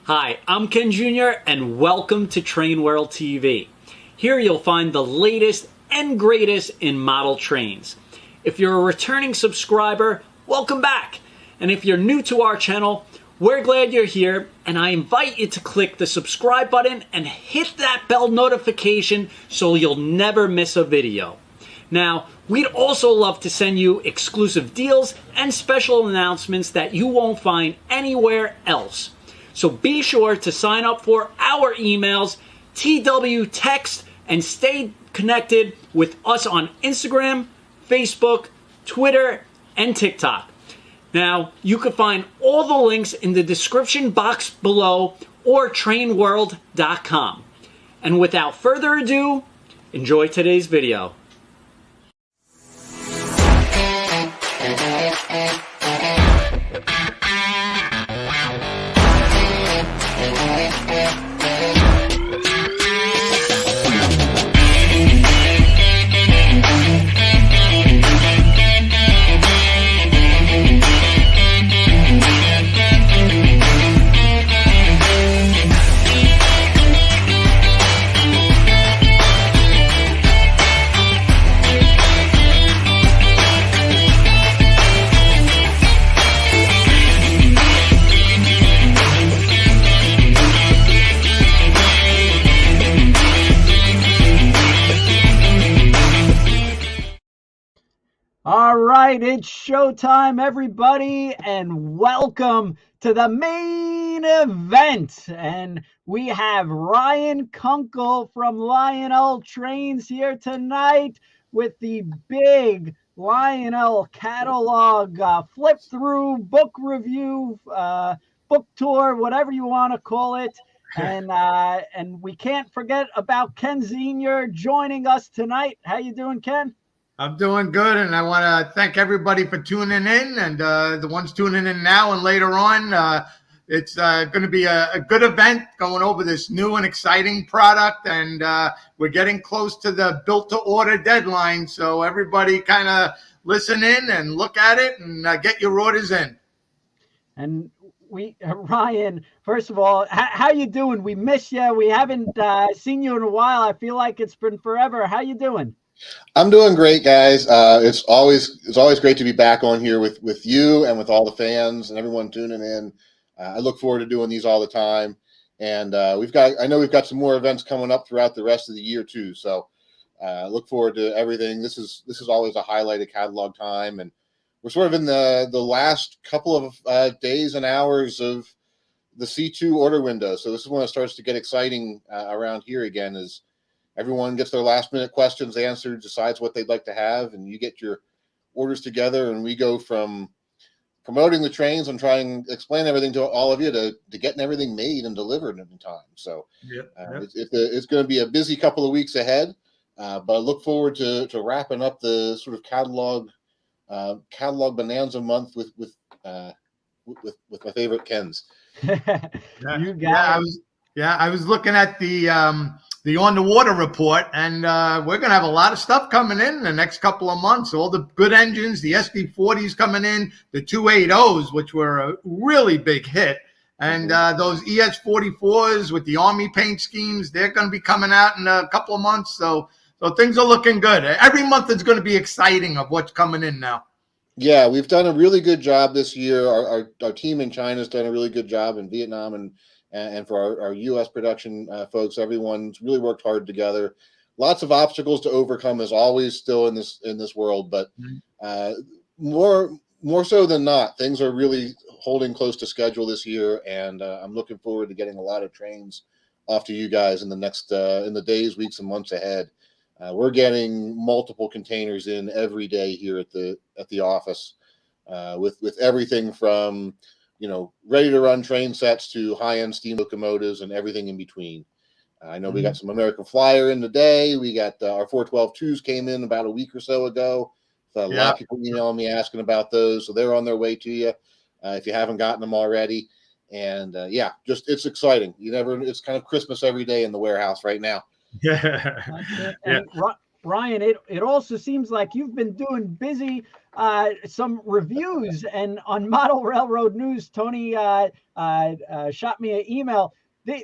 Hi, I'm Ken Jr. and welcome to Train World TV. Here you'll find the latest and greatest in model trains. If you're a returning subscriber, welcome back. And if you're new to our channel, we're glad you're here, and I invite you to click the subscribe button and hit that bell notification so you'll never miss a video. Now, we'd also love to send you exclusive deals and special announcements that you won't find anywhere else. So be sure to sign up for our emails, TW Text, and stay connected with us on Instagram, Facebook, Twitter, and TikTok. Now, you can find all the links in the description box below or trainworld.com. And without further ado, enjoy today's video. All right, it's showtime, everybody, and welcome to the main event. And we have Ryan Kunkle from Lionel Trains here tonight with the big Lionel catalog flip through, book review, book tour, whatever you want to call it. And we can't forget about Ken Sr. joining us tonight. How you doing, Ken? I'm doing good, and I want to thank everybody for tuning in, and the ones tuning in now and later on. It's going to be a good event going over this new and exciting product, and we're getting close to the built-to-order deadline, so everybody kind of listen in and look at it and get your orders in. And Ryan, first of all, how you doing? We miss you. We haven't seen you in a while. I feel like it's been forever. How you doing? I'm doing great, guys. It's always great to be back on here with you and with all the fans and everyone tuning in. I look forward to doing these all the time, and I know we've got some more events coming up throughout the rest of the year too. So look forward to everything. This is always a highlighted catalog time, and we're sort of in the last couple of days and hours of the C2 order window. So this is when it starts to get exciting around here again. Is everyone gets their last-minute questions answered, decides what they'd like to have, and you get your orders together, and we go from promoting the trains and trying to explain everything to all of you to getting everything made and delivered in time. So it's going to be a busy couple of weeks ahead, but I look forward to wrapping up the sort of catalog bonanza month with my favorite Kens. I was looking at the on the water report, and we're going to have a lot of stuff coming in the next couple of months. All the good engines, the SD40s coming in, the 280s, which were a really big hit, and those ES44s with the Army paint schemes, they're going to be coming out in a couple of months. So things are looking good. Every month is going to be exciting of what's coming in now. Yeah, we've done a really good job this year. Our team in China has done a really good job in Vietnam, and for our U.S. production folks, everyone's really worked hard together. Lots of obstacles to overcome, as always, still in this world, but more so than not, things are really holding close to schedule this year, and I'm looking forward to getting a lot of trains off to you guys in the next in the days, weeks, and months ahead. We're getting multiple containers in every day here at the office, with everything from ready to run train sets to high-end steam locomotives and everything in between. I know we got some American Flyer in today. We got our 412-2s came in about a week or so ago. So a lot of people emailing me asking about those. So they're on their way to you if you haven't gotten them already. And it's exciting. It's kind of Christmas every day in the warehouse right now. Yeah. Ryan, it also seems like you've been doing busy some reviews, and on Model Railroad News, Tony shot me an email.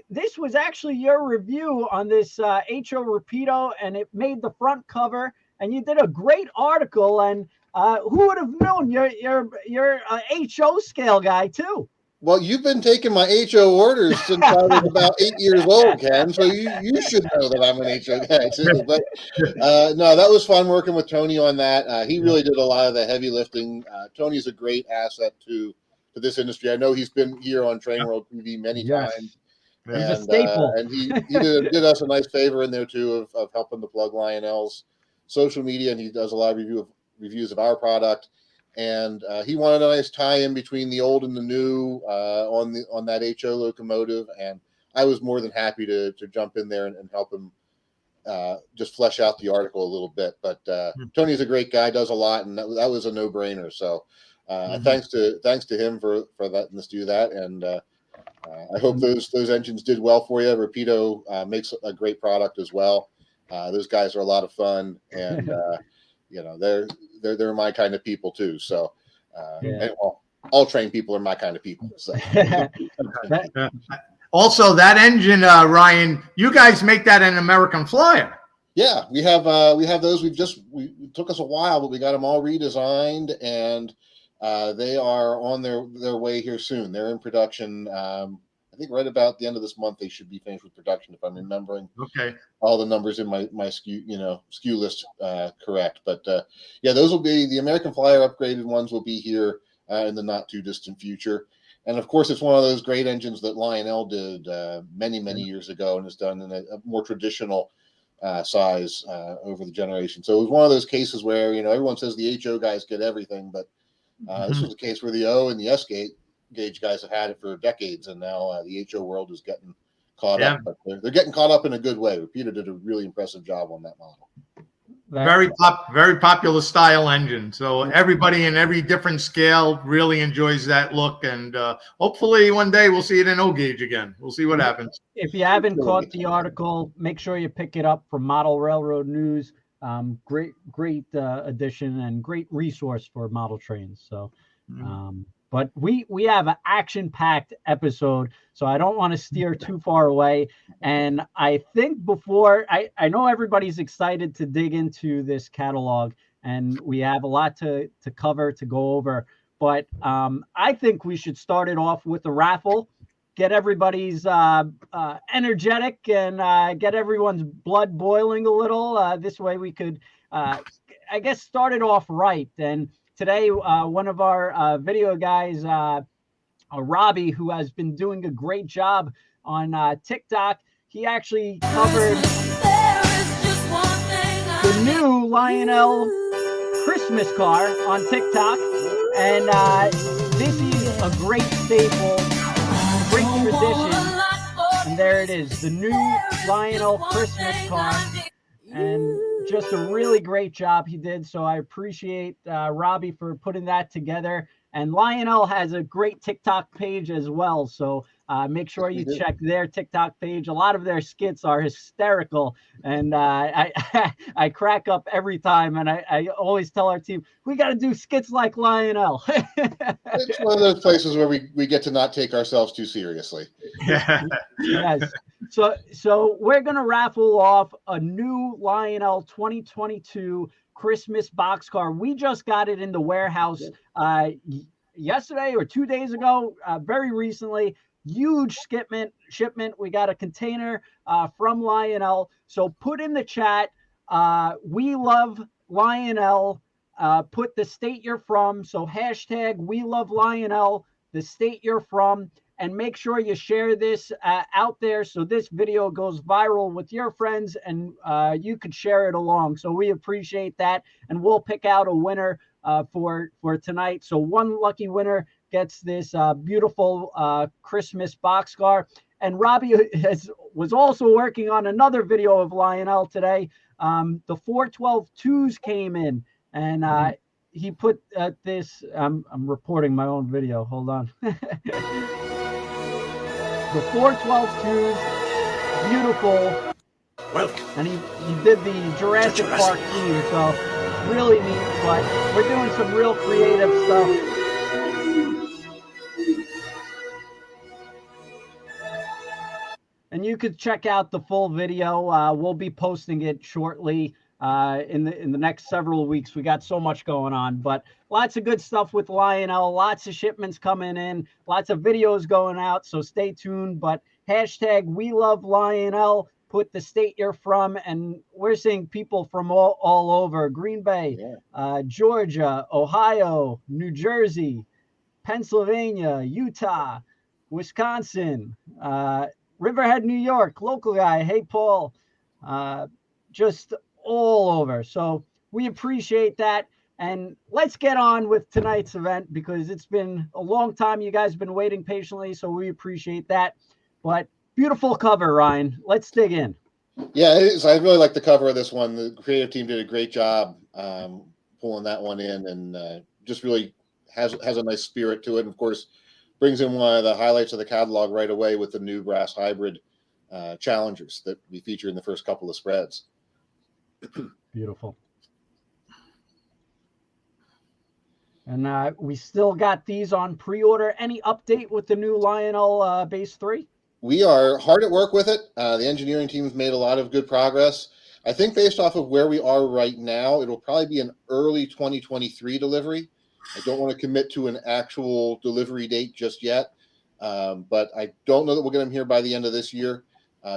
This was actually your review on this HO Rapido, and it made the front cover. And you did a great article. And who would have known? You're a HO scale guy too. Well, you've been taking my HO orders since I was about 8 years old, Ken. So you should know that I'm an HO guy too. But no, that was fun working with Tony on that. He really did a lot of the heavy lifting. Tony's a great asset to this industry. I know he's been here on Train World TV many times. He's a staple. And he did us a nice favor in there too of helping to plug Lionel's social media, and he does a lot of reviews of our product. And he wanted a nice tie-in between the old and the new on that HO locomotive, and I was more than happy to jump in there and help him just flesh out the article a little bit. But Tony's a great guy, does a lot, and that was a no-brainer. So thanks to him for letting us do that, and I hope those engines did well for you. Rapido makes a great product as well. Those guys are a lot of fun, and they're my kind of people too. So, and, well, all trained people are my kind of people. So. Also, that engine, Ryan, you guys make that an American Flyer. Yeah, we have those. It took us a while, but we got them all redesigned, and they are on their way here soon. They're in production. I think right about the end of this month they should be finished with production, if I'm remembering all the numbers in my SKU list correct. But those will be the American Flyer upgraded ones will be here in the not too distant future. And of course, it's one of those great engines that Lionel did many years ago and has done in a more traditional size over the generation. So it was one of those cases where everyone says the HO guys get everything, but this was a case where the O and the S gauge guys have had it for decades, and now the HO world is getting caught up. But they're getting caught up in a good way. Rapido did a really impressive job on that model. Very popular style engine. So everybody in every different scale really enjoys that look, and hopefully one day we'll see it in O gauge again. We'll see what happens. If you haven't caught the article, make sure you pick it up from Model Railroad News. Great edition and great resource for model trains. So, but we have an action-packed episode, so I don't want to steer too far away. And I think before I know everybody's excited to dig into this catalog, and we have a lot to cover, to go over. But I think we should start it off with a raffle, get everybody's energetic, and get everyone's blood boiling a little. This way we could, I guess, start it off right. And today, one of our video guys, Robbie, who has been doing a great job on TikTok, he actually covered the new Lionel Christmas car on TikTok. And this is a great staple, great tradition. And there it is, the new Lionel Christmas car. And just a really great job he did. So I appreciate Robbie for putting that together. And Lionel has a great TikTok page as well. So make sure you check their TikTok page. A lot of their skits are hysterical. And I crack up every time. And I always tell our team, we got to do skits like Lionel. It's one of those places where we get to not take ourselves too seriously. Yes. So we're going to raffle off a new Lionel 2022 Christmas boxcar. We just got it in the warehouse yesterday or 2 days ago, very recently. Huge shipment. We got a container from Lionel. So put in the chat, we love Lionel. Put the state you're from. So hashtag we love Lionel, the state you're from. And make sure you share this out there so this video goes viral with your friends, and you could share it along. So we appreciate that, and we'll pick out a winner for tonight. So one lucky winner gets this beautiful Christmas boxcar. And Robbie was also working on another video of Lionel today. The 412-2s came in, and he put this. I'm reporting my own video. Hold on. The 412-2s, beautiful. And he did the Jurassic Park theme, so really neat. But we're doing some real creative stuff. And you could check out the full video. We'll be posting it shortly in the next several weeks. We got so much going on, but lots of good stuff with Lionel. Lots of shipments coming in. Lots of videos going out. So stay tuned. But hashtag We Love Lionel. Put the state you're from, and we're seeing people from all over: Green Bay, Georgia, Ohio, New Jersey, Pennsylvania, Utah, Wisconsin, Riverhead, New York, local guy. Hey, Paul, just all over. So we appreciate that. And let's get on with tonight's event because it's been a long time. You guys have been waiting patiently, so we appreciate that. But beautiful cover, Ryan. Let's dig in. Yeah, it is. I really like the cover of this one. The creative team did a great job pulling that one in, and just really has a nice spirit to it. And of course, brings in one of the highlights of the catalog right away with the new brass hybrid challengers that we feature in the first couple of spreads. Beautiful. And we still got these on pre-order. Any update with the new Lionel Base 3? We are hard at work with it. The engineering team has made a lot of good progress. I think based off of where we are right now, it'll probably be an early 2023 delivery. I don't want to commit to an actual delivery date just yet, but I don't know that we'll get them here by the end of this year,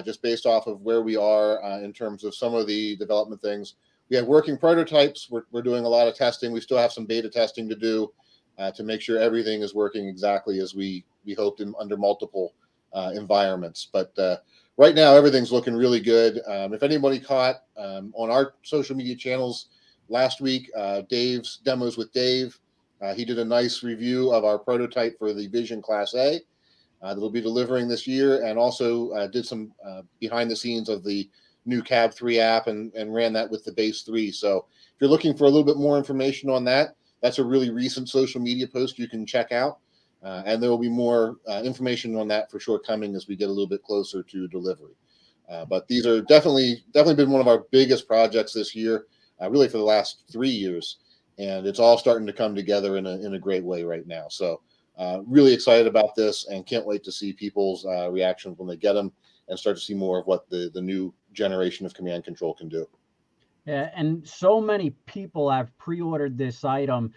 just based off of where we are in terms of some of the development things. We have working prototypes. We're doing a lot of testing. We still have some beta testing to do to make sure everything is working exactly as we hoped under multiple environments. But right now, everything's looking really good. If anybody caught on our social media channels last week, Dave's Demos with Dave, he did a nice review of our prototype for the Vision Class A that'll be delivering this year, and also did some behind the scenes of the new Cab 3 app and ran that with the Base 3. So if you're looking for a little bit more information on that, that's a really recent social media post you can check out. And there will be more information on that for sure coming as we get a little bit closer to delivery. But these are definitely been one of our biggest projects this year, really for the last 3 years. And it's all starting to come together in a great way right now. So really excited about this and can't wait to see people's reactions when they get them and start to see more of what the new generation of command control can do. Yeah, and so many people have pre-ordered this item.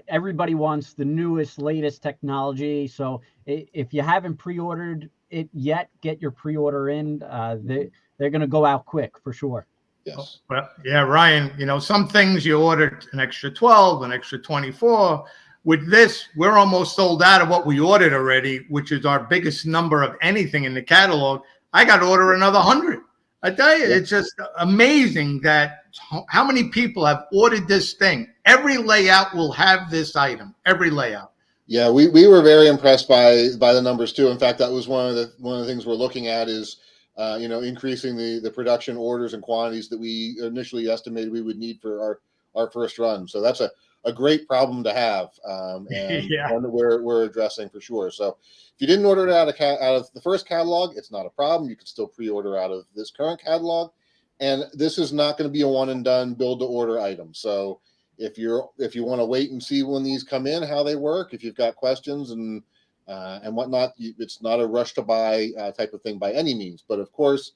Everybody wants the newest, latest technology. So if you haven't pre-ordered it yet, get your pre-order in. They're going to go out quick for sure. Yes. Well, yeah, Ryan, some things you ordered an extra 12, an extra 24. With this, we're almost sold out of what we ordered already, which is our biggest number of anything in the catalog. I got to order another 100. I tell you, it's just amazing that how many people have ordered this thing. Every layout will have this item, every layout. Yeah, we were very impressed by the numbers too. In fact, that was one of the things we're looking at is increasing the production orders and quantities that we initially estimated we would need for our first run. So that's a great problem to have, and one that we're addressing for sure. So if you didn't order it out of the first catalog, it's not a problem. You can still pre-order out of this current catalog, and this is not going to be a one and done build to order item. So if you want to wait and see when these come in, how they work, if you've got questions and whatnot, it's not a rush to buy type of thing by any means. But of course,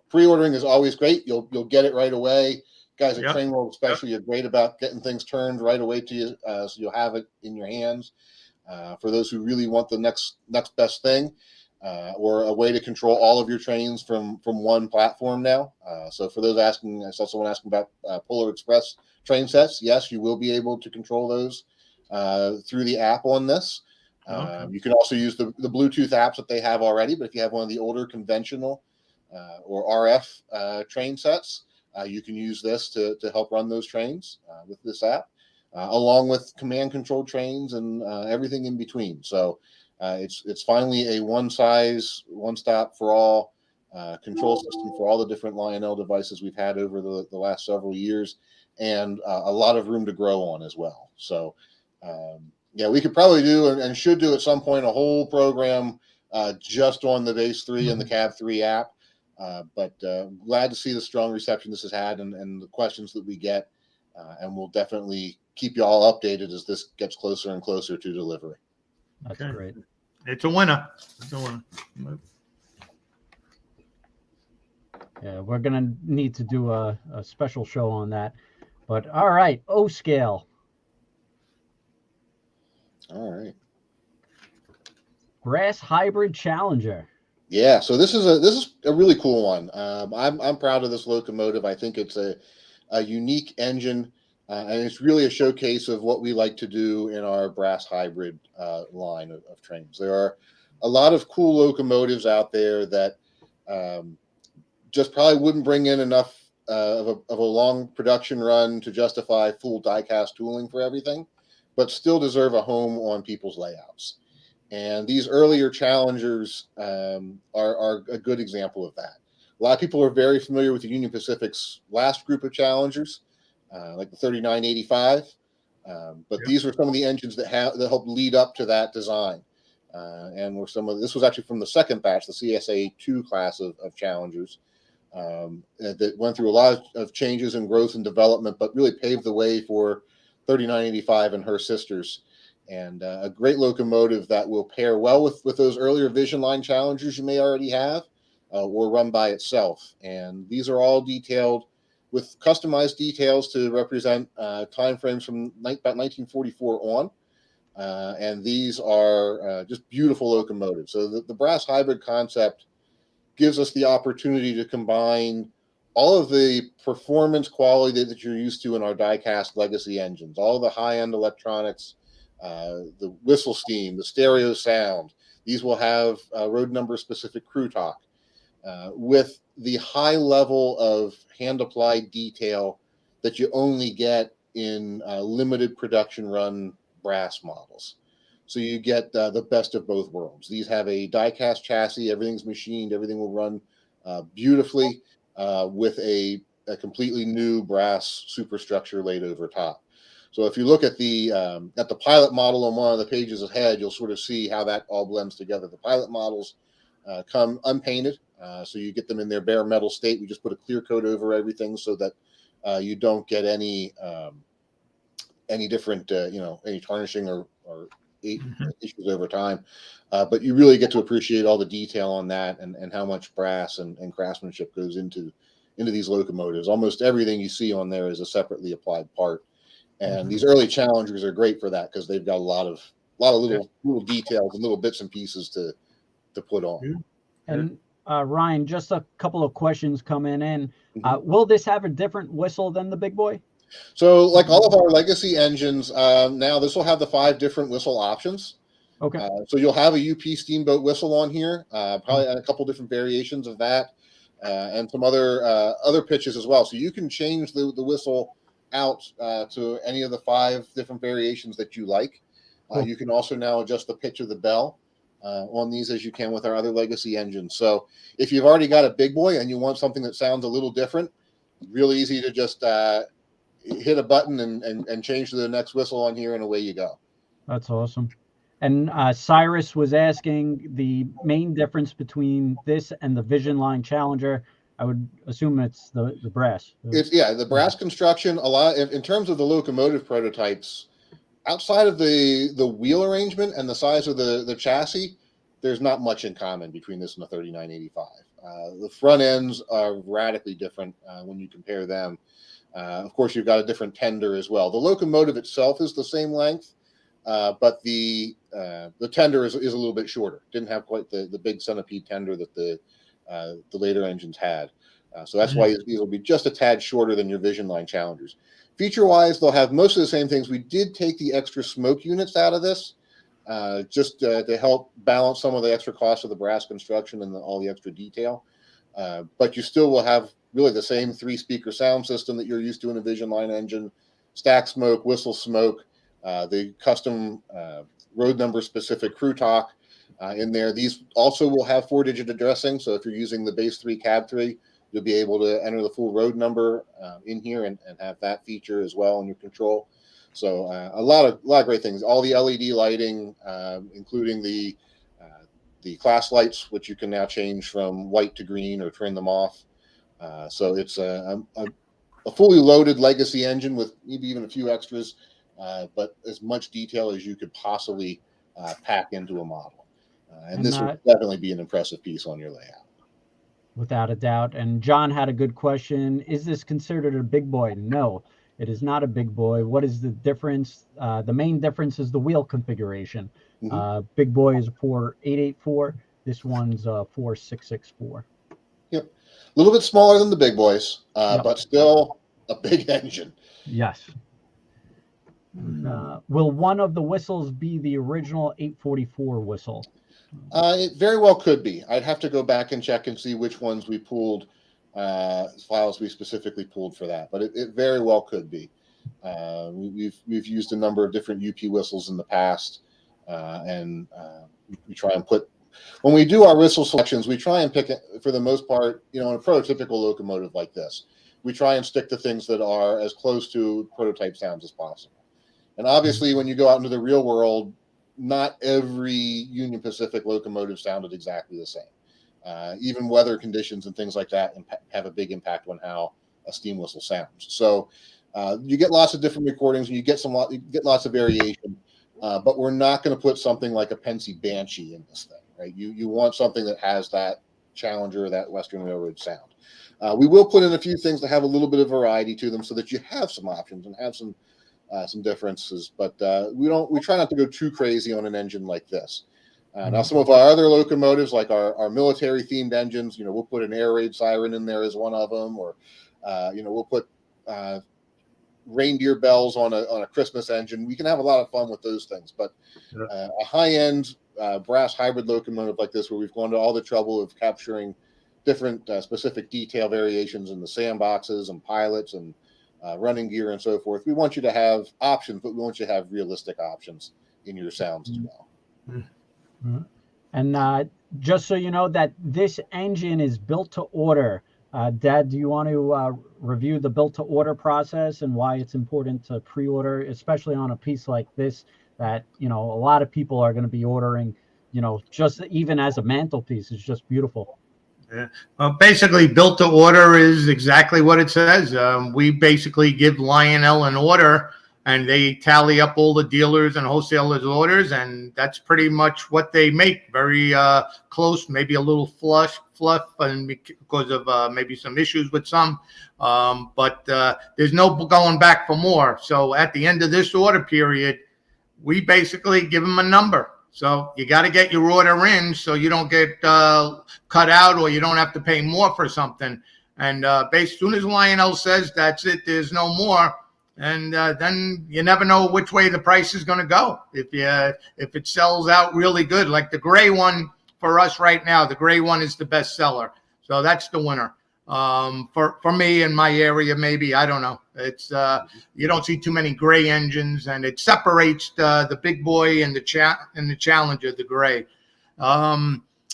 pre-ordering is always great. You'll get it right away. Guys at Train World especially are great about getting things turned right away to you, so you'll have it in your hands. For those who really want the next best thing, or a way to control all of your trains from one platform now. So for those asking, I saw someone asking about Polar Express train sets. Yes, you will be able to control those through the app on this. You can also use the Bluetooth apps that they have already, but if you have one of the older conventional or RF train sets, you can use this to help run those trains with this app, along with command control trains and everything in between. So it's finally a one stop for all control system for all the different Lionel devices we've had over the last several years, and a lot of room to grow on as well. So we could probably do and should do at some point a whole program just on the Base 3 and the Cab 3 app. But glad to see the strong reception this has had and the questions that we get. And we'll definitely keep you all updated as this gets closer and closer to delivery. That's great. It's a winner. It's a winner. Yeah, we're gonna need to do a special show on that. But all right, O scale. All right. Brass hybrid Challenger. Yeah, so this is a really cool one. I'm proud of this locomotive. I think it's a unique engine, and it's really a showcase of what we like to do in our brass hybrid line of trains. There are a lot of cool locomotives out there that just probably wouldn't bring in enough of a long production run to justify full die-cast tooling for everything, but still deserve a home on people's layouts. And these earlier Challengers are a good example of that. A lot of people are very familiar with the Union Pacific's last group of Challengers, like the 3985. But these were some of the engines that helped lead up to that design. And were this was actually from the second batch, the CSA 2 class of Challengers, that went through a lot of changes and growth and development, but really paved the way for 3985 and her sisters. And a great locomotive that will pair well with those earlier Vision Line Challengers you may already have, or run by itself. And these are all detailed with customized details to represent timeframes from about 1944 on. And these are just beautiful locomotives. So the brass hybrid concept gives us the opportunity to combine all of the performance quality that you're used to in our die-cast legacy engines, all the high-end electronics, the whistle steam, the stereo sound. These will have road number specific crew talk with the high level of hand-applied detail that you only get in limited production run brass models. So you get the best of both worlds. These have a die-cast chassis. Everything's machined. Everything will run beautifully with a completely new brass superstructure laid over top. So if you look at the pilot model on one of the pages ahead, you'll sort of see how that all blends together. The pilot models come unpainted, so you get them in their bare metal state. We just put a clear coat over everything so that you don't get any different, any tarnishing or issues over time. But you really get to appreciate all the detail on that and how much brass and craftsmanship goes into these locomotives. Almost everything you see on there is a separately applied part. And these early Challengers are great for that because they've got a lot of little details and little bits and pieces to put on. And Ryan, just a couple of questions coming in. Will this have a different whistle than the big boy? So, like all of our legacy engines, now this will have the 5 different whistle options. Okay. So you'll have a UP Steamboat whistle on here, probably a couple different variations of that, and some other pitches as well. So you can change the whistle out to any of the 5 different variations that you like. You can also now adjust the pitch of the bell on these as you can with our other legacy engines. So if you've already got a big boy and you want something that sounds a little different, really easy to just hit a button and change to the next whistle on here, and away you go. That's awesome. And Cyrus was asking the main difference between this and the Vision Line Challenger. I would assume it's the brass. The brass construction. A lot in terms of the locomotive prototypes, outside of the wheel arrangement and the size of the chassis, there's not much in common between this and the 3985. The front ends are radically different when you compare them. Of course, you've got a different tender as well. The locomotive itself is the same length, but the tender is a little bit shorter. Didn't have quite the big centipede tender that the later engines had. So that's why these will be just a tad shorter than your Vision Line Challengers. Feature-wise, they'll have most of the same things. We did take the extra smoke units out of this just to help balance some of the extra cost of the brass construction and all the extra detail. But you still will have really the same 3-speaker sound system that you're used to in a Vision Line engine, stack smoke, whistle smoke, the custom road number specific crew talk in there. These also will have 4-digit addressing. So if you're using the base 3 cab 3, you'll be able to enter the full road number in here and have that feature as well in your control. So a lot of great things. All the LED lighting, including the the class lights, which you can now change from white to green or turn them off. So it's a fully loaded legacy engine with maybe even a few extras, but as much detail as you could possibly pack into a model. And this would definitely be an impressive piece on your layout. Without a doubt. And John had a good question. Is this considered a big boy? No, it is not a big boy. What is the difference? The main difference is the wheel configuration. Big boy is a 4884. This one's a 4664. Yep. A little bit smaller than the big boys, but still a big engine. Yes. Will one of the whistles be the original 844 whistle? It very well could be. I'd have to go back and check and see which ones we pulled, files we specifically pulled for that. But it very well could be. We've used a number of different UP whistles in the past, and we try and put, when we do our whistle selections, we try and pick, for the most part, in a prototypical locomotive like this, we try and stick to things that are as close to prototype sounds as possible. And obviously, when you go out into the real world, not every Union Pacific locomotive sounded exactly the same. Even weather conditions and things like that have a big impact on how a steam whistle sounds. So you get lots of different recordings, and you get lots of variation. But we're not going to put something like a Pensy Banshee in this thing, right? You want something that has that Challenger, that Western Railroad sound. We will put in a few things that have a little bit of variety to them, so that you have some options and have some differences, but we try not to go too crazy on an engine like this. Now, some of our other locomotives, like our military themed engines, we'll put an air raid siren in there as one of them, or we'll put reindeer bells on a Christmas engine. We can have a lot of fun with those things, but a high-end brass hybrid locomotive like this, where we've gone to all the trouble of capturing different specific detail variations in the sandboxes and pilots and running gear and so forth. We want you to have options, but we want you to have realistic options in your sounds as well. And just so you know that this engine is built to order. Dad, do you want to review the built to order process and why it's important to pre-order, especially on a piece like this that, a lot of people are going to be ordering, just even as a mantelpiece? It's just beautiful. Yeah. Basically, built to order is exactly what it says. We basically give Lionel an order, and they tally up all the dealers and wholesalers' orders, and that's pretty much what they make. Very close, maybe a little fluff, and because of maybe some issues with some. But there's no going back for more. So at the end of this order period, we basically give them a number. So you got to get your order in so you don't get cut out, or you don't have to pay more for something. And as soon as Lionel says that's it, there's no more, and then you never know which way the price is going to go. If it sells out really good, like the gray one for us right now, the gray one is the best seller. So that's the winner. For me in my area, maybe, I don't know. It's you don't see too many gray engines, and it separates the big boy and the Challenger, the gray.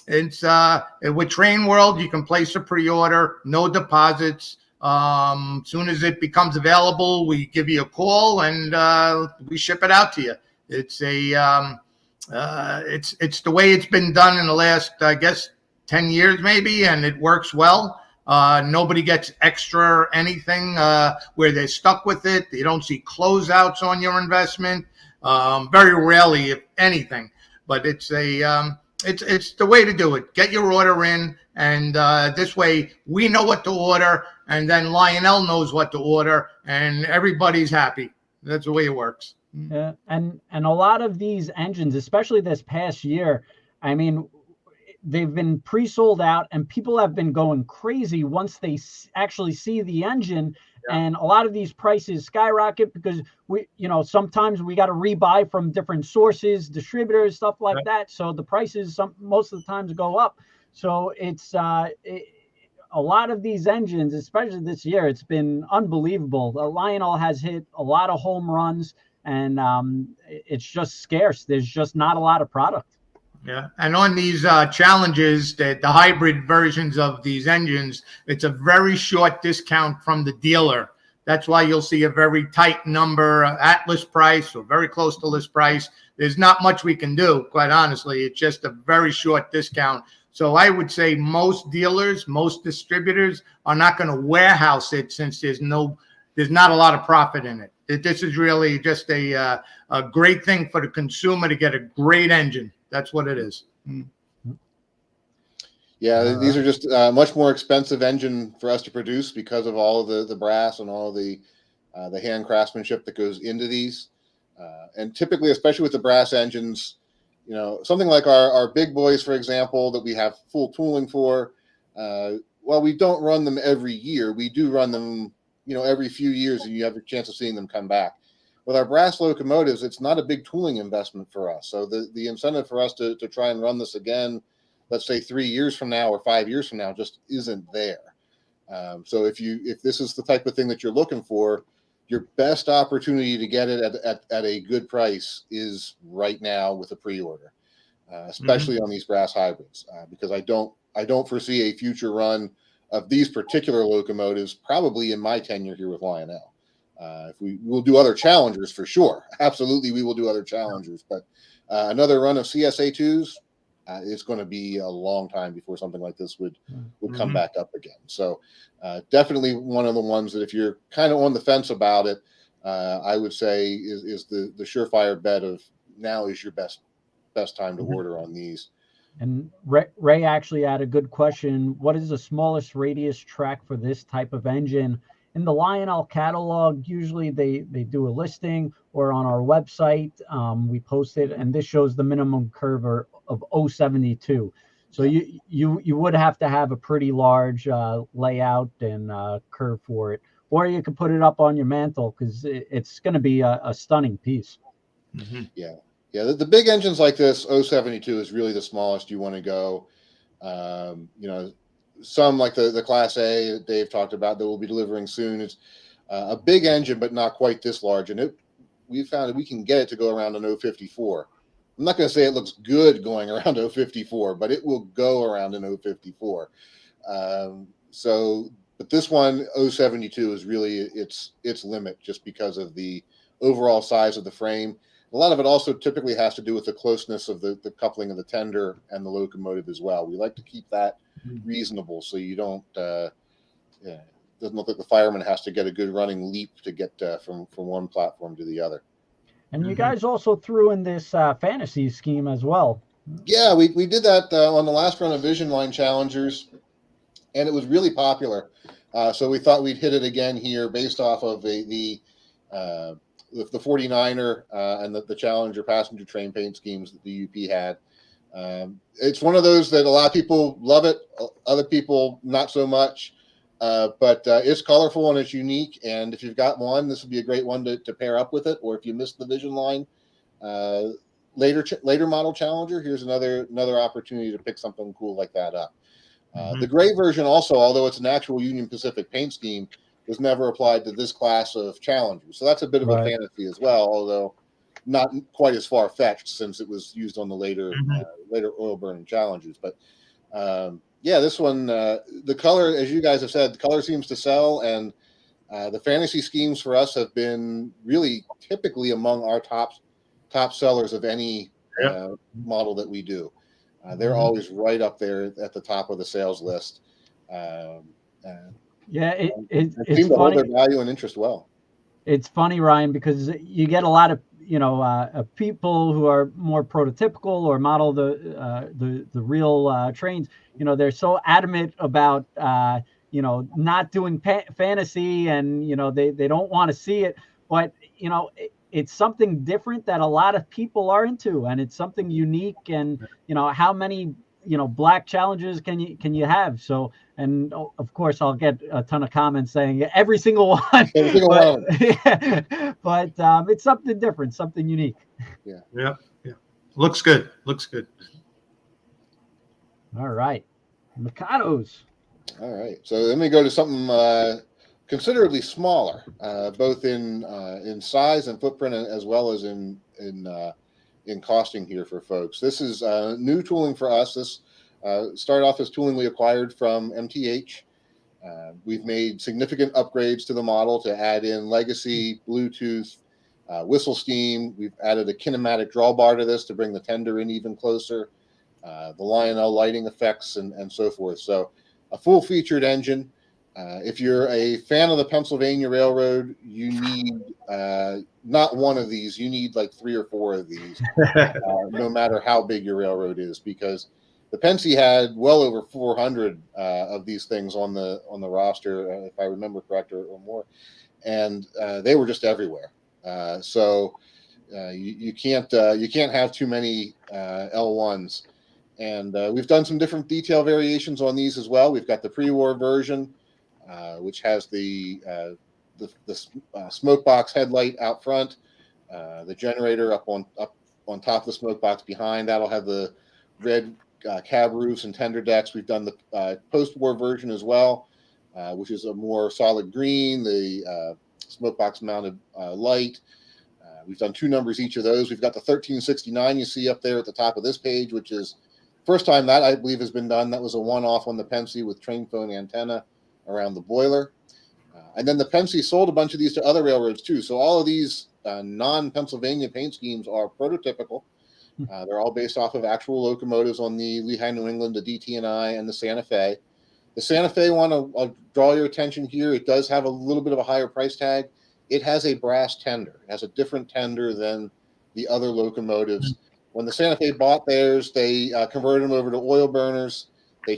It's with Train World, you can place a pre-order, no deposits. Soon as it becomes available, we give you a call and we ship it out to you. It's it's the way it's been done in the last, I guess, 10 years maybe, and it works well. Nobody gets extra anything where they're stuck with it. You don't see closeouts on your investment. Very rarely, if anything. But it's the way to do it. Get your order in, and this way we know what to order, and then Lionel knows what to order, and everybody's happy. That's the way it works. Yeah, and a lot of these engines, especially this past year, I mean, they've been pre-sold out, and people have been going crazy once they actually see the engine. Yeah. And a lot of these prices skyrocket because sometimes we got to rebuy from different sources, distributors, stuff like that. So the prices most of the times go up. So it's a lot of these engines, especially this year, it's been unbelievable. Lionel has hit a lot of home runs, and it's just scarce. There's just not a lot of product. Yeah, and on these challenges, the hybrid versions of these engines, it's a very short discount from the dealer. That's why you'll see a very tight number at list price or very close to list price. There's not much we can do, quite honestly. It's just a very short discount. So I would say most dealers, most distributors are not going to warehouse it since there's not a lot of profit in it. This is really just a great thing for the consumer to get a great engine. That's what it is. Yeah, these are just much more expensive engine for us to produce because of all of the brass and all of the hand craftsmanship that goes into these. And typically, especially with the brass engines, you know, something like our big boys, for example, that we have full tooling for, while we don't run them every year, we do run them, you know, every few years, and you have a chance of seeing them come back. With our brass locomotives, it's not a big tooling investment for us. So the incentive for us to try and run this again, let's say 3 years from now or 5 years from now, just isn't there. So if this is the type of thing that you're looking for, your best opportunity to get it at a good price is right now with a pre-order, especially on these brass hybrids, because I don't foresee a future run of these particular locomotives probably in my tenure here with Lionel. If we'll do other challengers for sure, absolutely we will do other challengers, but another run of CSA2s, it's going to be a long time before something like this would come back up again. So definitely one of the ones that if you're kind of on the fence about it, I would say is the surefire bet of now is your best time to order on these. And Ray actually had a good question. What is the smallest radius track for this type of engine? In the Lionel catalog, usually they do a listing, or on our website, we post it, and this shows the minimum curve of 072. So you would have to have a pretty large layout and curve for it, or you could put it up on your mantle because it's going to be a stunning piece. Yeah. The big engines like this, 072 is really the smallest you want to go. You know, some like the Class A that Dave talked about that we'll be delivering soon. It's a big engine, but not quite this large. And we found that we can get it to go around an 054. I'm not going to say it looks good going around 054, but it will go around an 054. But this one, 072, is really its limit just because of the overall size of the frame. A lot of it also typically has to do with the closeness of the coupling of the tender and the locomotive as well. We like to keep that reasonable so you don't it doesn't look like the fireman has to get a good running leap to get from one platform to the other. And you guys also threw in this fantasy scheme as well. Yeah, we did that on the last run of Vision Line Challengers, and it was really popular. So we thought we'd hit it again here based off of the 49er and the Challenger passenger train paint schemes that the UP had. It's one of those that a lot of people love it, other people not so much, but it's colorful and it's unique. And if you've got one, this would be a great one to pair up with it. Or if you missed the Vision Line later model Challenger, here's another opportunity to pick something cool like that up. The gray version also, although it's an actual Union Pacific paint scheme, was never applied to this class of Challengers. So that's a bit of a fantasy as well, although not quite as far-fetched since it was used on the later oil-burning Challengers. But this one, the color, as you guys have said, the color seems to sell, and the fantasy schemes for us have been really typically among our top sellers of any model that we do. They're always right up there at the top of the sales list. It's seem to hold their value and interest well. It's funny, Ryan, because you get a lot of people who are more prototypical or model the real trains. They're so adamant about not doing fantasy, and they don't want to see it, but it's something different that a lot of people are into, and it's something unique. And how many black challenges can you have? So, and of course I'll get a ton of comments saying every single one, but it's something different, something unique. Yeah. Looks good. All right, Mikados. All right, so let me go to something considerably smaller, both in size and footprint, as well as in costing here for folks. This is new tooling for us. This started off as tooling we acquired from MTH. We've made significant upgrades to the model to add in legacy, Bluetooth, whistle steam. We've added a kinematic drawbar to this to bring the tender in even closer, the Lionel lighting effects, and so forth. So a full-featured engine. If you're a fan of the Pennsylvania Railroad, you need not one of these. You need like 3 or 4 of these, no matter how big your railroad is, because the Pennsy had well over 400 of these things on the roster, if I remember correct, or more, and they were just everywhere. So you can't have too many L1s, and we've done some different detail variations on these as well. We've got the pre-war version, which has the smoke box headlight out front, the generator up on top of the smoke box behind. That'll have the red cab roofs and tender decks. We've done the post-war version as well, which is a more solid green, the smoke box mounted light. We've done 2 numbers each of those. We've got the 1369 you see up there at the top of this page, which is first time that I believe has been done. That was a one-off on the Pennsy with train phone antenna around the boiler. And then the Pennsy sold a bunch of these to other railroads too. So all of these non-Pennsylvania paint schemes are prototypical. They're all based off of actual locomotives on the Lehigh New England, the DT&I, and the Santa Fe. The Santa Fe one, I'll draw your attention here. It does have a little bit of a higher price tag. It has a brass tender. It has a different tender than the other locomotives. When the Santa Fe bought theirs, they converted them over to oil burners. They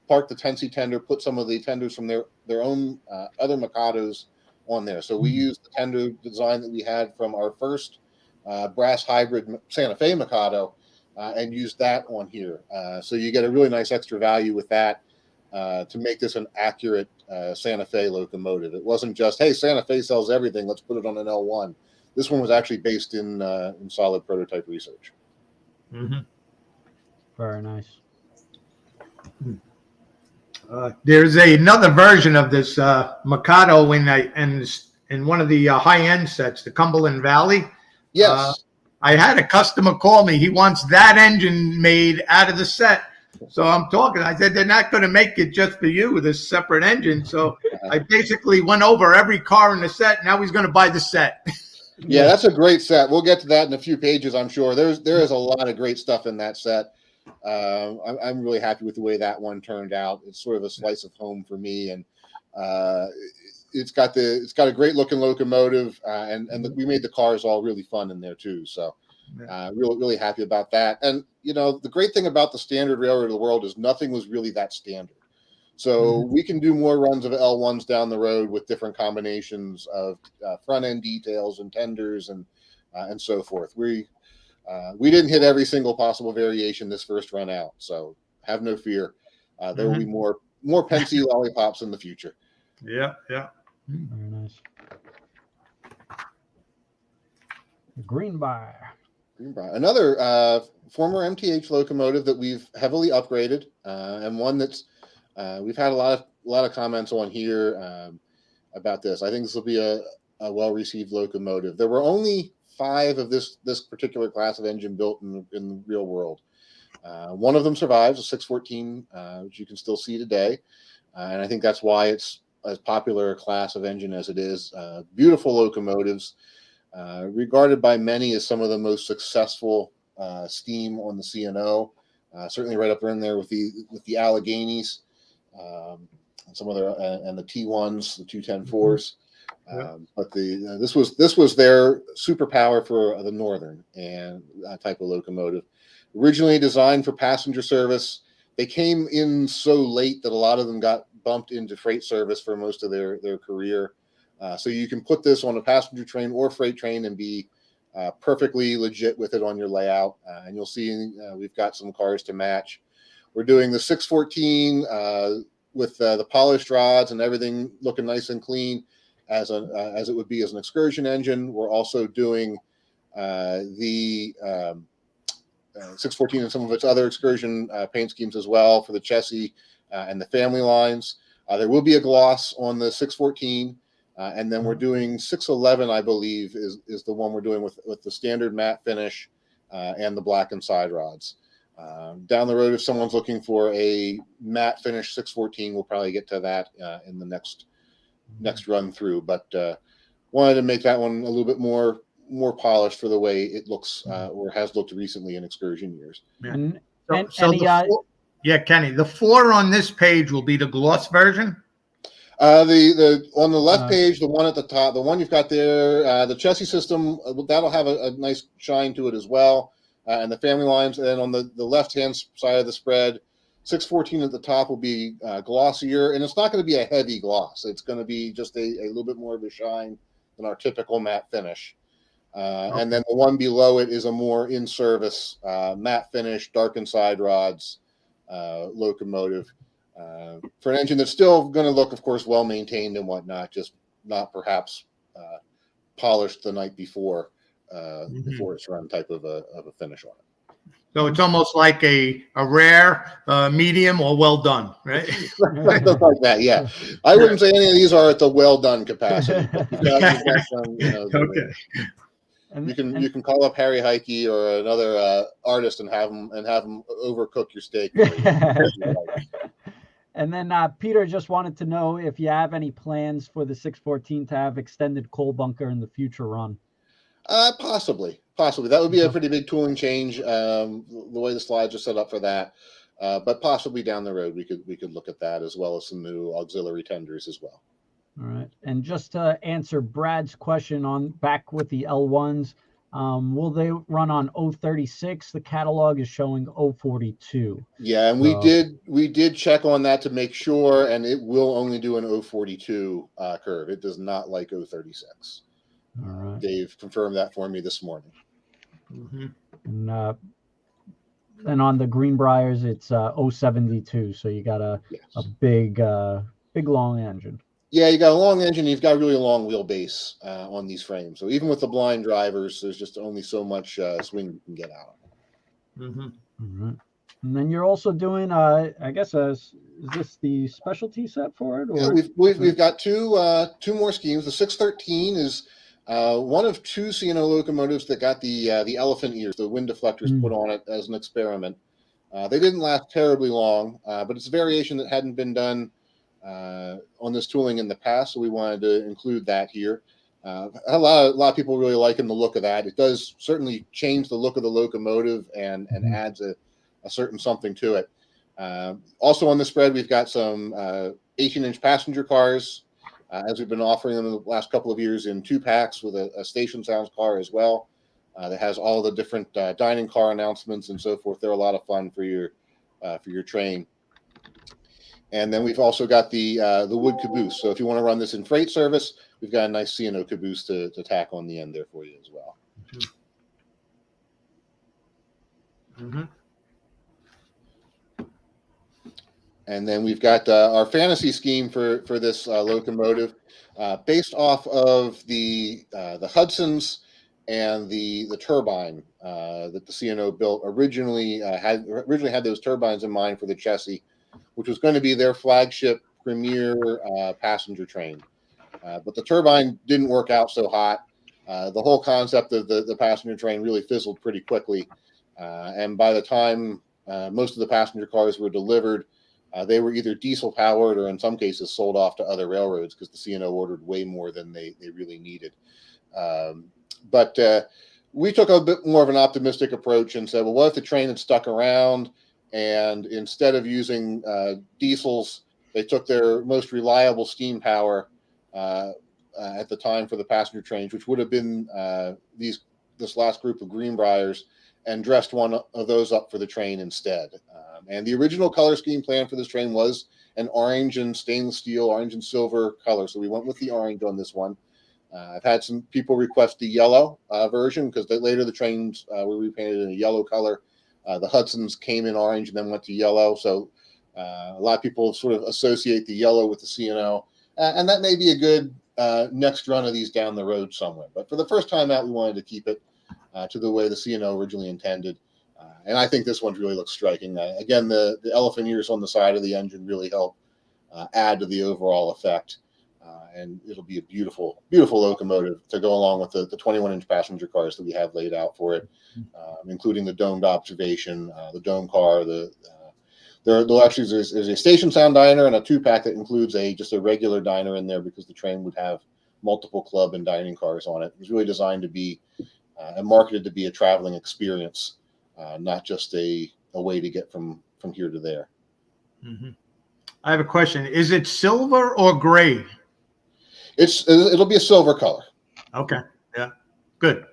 parked the Tennessee tender, put some of the tenders from their own other Mikados on there. So we used the tender design that we had from our first brass hybrid Santa Fe Mikado and used that on here. So you get a really nice extra value with that to make this an accurate Santa Fe locomotive. It wasn't just, hey, Santa Fe sells everything, let's put it on an L1. This one was actually based in solid prototype research. Mm-hmm. Very nice. There's another version of this Mikado in one of the high-end sets, the Cumberland Valley. Yes. I had a customer call me. He wants that engine made out of the set. So I'm talking. I said, they're not going to make it just for you with a separate engine. So I basically went over every car in the set. Now he's going to buy the set. Yeah, that's a great set. We'll get to that in a few pages, I'm sure. There is a lot of great stuff in that set. I'm really happy with the way that one turned out. It's sort of a slice of home for me, and it's got a great looking locomotive, and we made the cars all really fun in there too. So really happy about that. And the great thing about the standard railroad of the world is nothing was really that standard. So we can do more runs of L1s down the road with different combinations of front end details and tenders and so forth. We didn't hit every single possible variation this first run out, so have no fear. There will be more Pennsy lollipops in the future. Yeah. Very nice. Greenbrier. Another former MTH locomotive that we've heavily upgraded, and one that's we've had a lot of comments on here about this. I think this will be a well-received locomotive. There were only 5 of this particular class of engine built in the real world. One of them survives, a 614, which you can still see today, and I think that's why it's as popular a class of engine as it is. Beautiful locomotives, regarded by many as some of the most successful steam on the C&O. Certainly right up in there with the Alleghenies, some other and the T1s, the 210-4s. But this was their superpower for the Northern and that type of locomotive. Originally designed for passenger service, they came in so late that a lot of them got bumped into freight service for most of their career. So you can put this on a passenger train or freight train and be perfectly legit with it on your layout. And you'll see we've got some cars to match. We're doing the 614 with the polished rods and everything looking nice and clean as it would be as an excursion engine. We're also doing the 614 and some of its other excursion paint schemes as well for the chassis and the family lines. There will be a gloss on the 614. And then we're doing 611, I believe, is the one we're doing with the standard matte finish and the blackened side rods. Down the road, if someone's looking for a matte finish 614, we'll probably get to that in the next run through. But wanted to make that one a little bit more polished for the way it looks or has looked recently in excursion years. Yeah. Kenny, the 4 on this page will be the gloss version. The on the left page, the one at the top, the one you've got there, the chassis system, that'll have a nice shine to it as well. And the family lines. And then on the left-hand side of the spread, 614 at the top will be glossier. And it's not going to be a heavy gloss. It's going to be just a little bit more of a shine than our typical matte finish. And then the one below it is a more in-service matte finish, darkened side rods, locomotive. For an engine that's still going to look, of course, well-maintained and whatnot, just not perhaps polished the night before. Before it's run type of a finish on it. So it's almost like a rare, medium, or well done, right? Like that, yeah. I wouldn't say any of these are at the well done capacity. You've got some, Okay. You can call up Harry Heike or another artist and have them overcook your steak. And then Peter just wanted to know if you have any plans for the 614 to have extended coal bunker in the future run. Possibly. That would be a pretty big tooling change. The way the slides are set up for that, but possibly down the road we could look at that, as well as some new auxiliary tenders as well. All right, and just to answer Brad's question on back with the L1s, will they run on 036? The catalog is showing 042. Yeah, and we did check on that to make sure, and it will only do an 042 curve. It does not like 036. All right. Dave confirmed that for me this morning. And on the Greenbriers, it's 072. So you got a big long engine. Yeah, you got a long engine. You've got really a long wheelbase on these frames. So even with the blind drivers, there's just only so much swing you can get out of it. All right. And then you're also doing, I guess, is this the specialty set for it? Or? Yeah, we've got two more schemes. The 613 is one of 2 C&O locomotives that got the elephant ears, the wind deflectors put on it as an experiment. They didn't last terribly long, but it's a variation that hadn't been done on this tooling in the past, so we wanted to include that here. A lot of people really liking the look of that. It does certainly change the look of the locomotive and adds a certain something to it. Also on the spread, we've got some 18-inch passenger cars, as we've been offering them in the last couple of years in 2 packs with a station sounds car as well. That has all the different dining car announcements and so forth. They're a lot of fun for your train. And then we've also got the wood caboose. So if you want to run this in freight service, we've got a nice C&O caboose to tack on the end there for you as well. And then we've got our fantasy scheme for this locomotive, based off of the Hudsons and the turbine that the C&O built originally had those turbines in mind for the chassis, which was going to be their flagship premier passenger train. But the turbine didn't work out so hot. The whole concept of the passenger train really fizzled pretty quickly. And by the time most of the passenger cars were delivered, they were either diesel powered or in some cases sold off to other railroads because the C&O ordered way more than they really needed. But we took a bit more of an optimistic approach and said, well, what if the train had stuck around, and instead of using diesels, they took their most reliable steam power at the time for the passenger trains, which would have been this last group of Greenbriers, and dressed one of those up for the train instead. And the original color scheme plan for this train was an orange and stainless steel, orange and silver color. So we went with the orange on this one. I've had some people request the yellow version because later the trains were repainted in a yellow color. The Hudsons came in orange and then went to yellow. So a lot of people sort of associate the yellow with the C&O. And that may be a good next run of these down the road somewhere. But for the first time out, we wanted to keep it to the way the C&O originally intended. And I think this one really looks striking. Again, the elephant ears on the side of the engine really help add to the overall effect. and it'll be a beautiful, beautiful locomotive to go along with the 21-inch passenger cars that we have laid out for it, including the domed observation, the dome car. There's a station sound diner and a 2-pack that includes just a regular diner in there because the train would have multiple club and dining cars on it. It was really designed to be and marketed to be a traveling experience, not just a way to get from here to there. Mm-hmm. I have a question. Is it silver or gray? It'll be a silver color. Okay. Yeah. Good.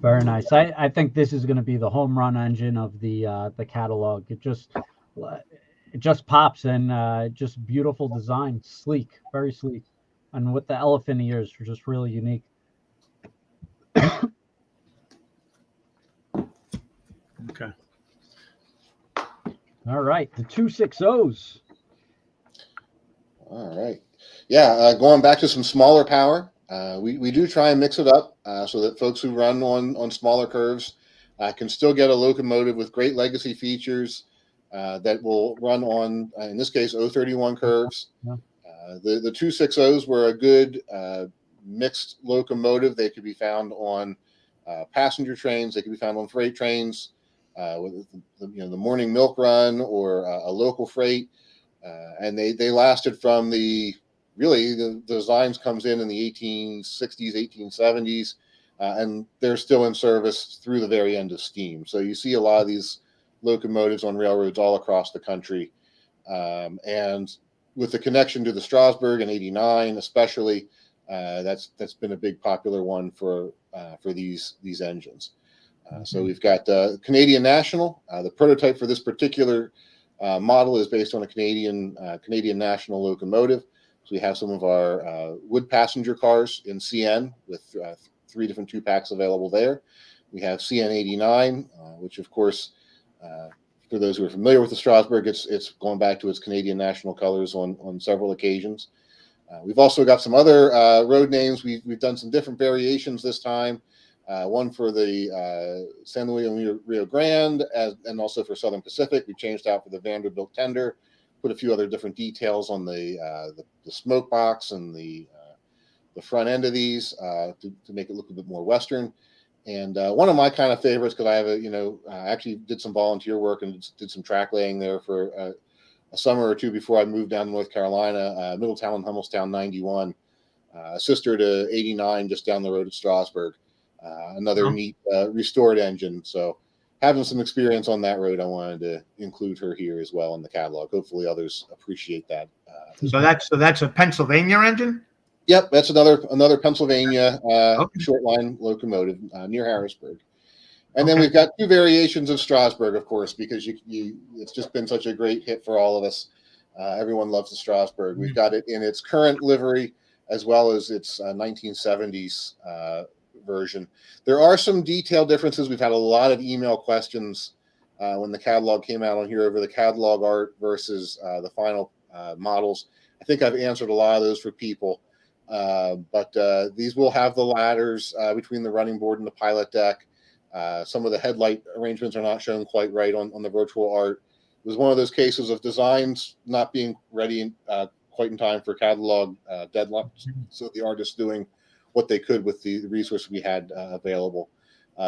Very nice. I think this is going to be the home run engine of the catalog. It just pops, and just beautiful design, sleek, very sleek, and with the elephant ears, just really unique. Okay. All right, the 260s. All right. Yeah, going back to some smaller power. We do try and mix it up so that folks who run on smaller curves can still get a locomotive with great legacy features that will run on, in this case, 031 curves. Yeah. The 260s were a good mixed locomotive. They could be found on passenger trains. They could be found on freight trains, with the morning milk run or a local freight. And they lasted from the designs comes in the 1860s, 1870s, and they're still in service through the very end of steam. So you see a lot of these locomotives on railroads all across the country. And with the connection to the Strasburg in '89, especially, that's been a big popular one for these engines. So we've got Canadian National. The prototype for this particular model is based on a Canadian National locomotive. So we have some of our wood passenger cars in CN with 3 different 2-packs available there. We have CN 89, which of course, for those who are familiar with the Strasburg, it's going back to its Canadian National colors on several occasions. We've also got some other road names. We've done some different variations this time. One for the San Luis and Rio Grande, and also for Southern Pacific. We changed out for the Vanderbilt Tender, put a few other different details on the smoke box and the front end of these to make it look a bit more Western. And one of my kind of favorites, because I have I actually did some volunteer work and did some track laying there for a summer or two before I moved down to North Carolina, Middletown and Hummelstown 91, a sister to 89 just down the road at Strasburg. Another neat restored engine. So having some experience on that road, I wanted to include her here as well in the catalog. Hopefully others appreciate that. So that's a Pennsylvania engine? Yep, that's another Pennsylvania short line locomotive near Harrisburg. And then we've got 2 variations of Strasburg, of course, because it's just been such a great hit for all of us. Everyone loves the Strasburg. We've got it in its current livery as well as its 1970s version. There are some detail differences. We've had a lot of email questions when the catalog came out on here over the catalog art versus the final models. I think I've answered a lot of those for people, but these will have the ladders between the running board and the pilot deck. Some of the headlight arrangements are not shown quite right on the virtual art. It was one of those cases of designs not being ready quite in time for catalog deadlines, so the artist's doing what they could with the resource we had available.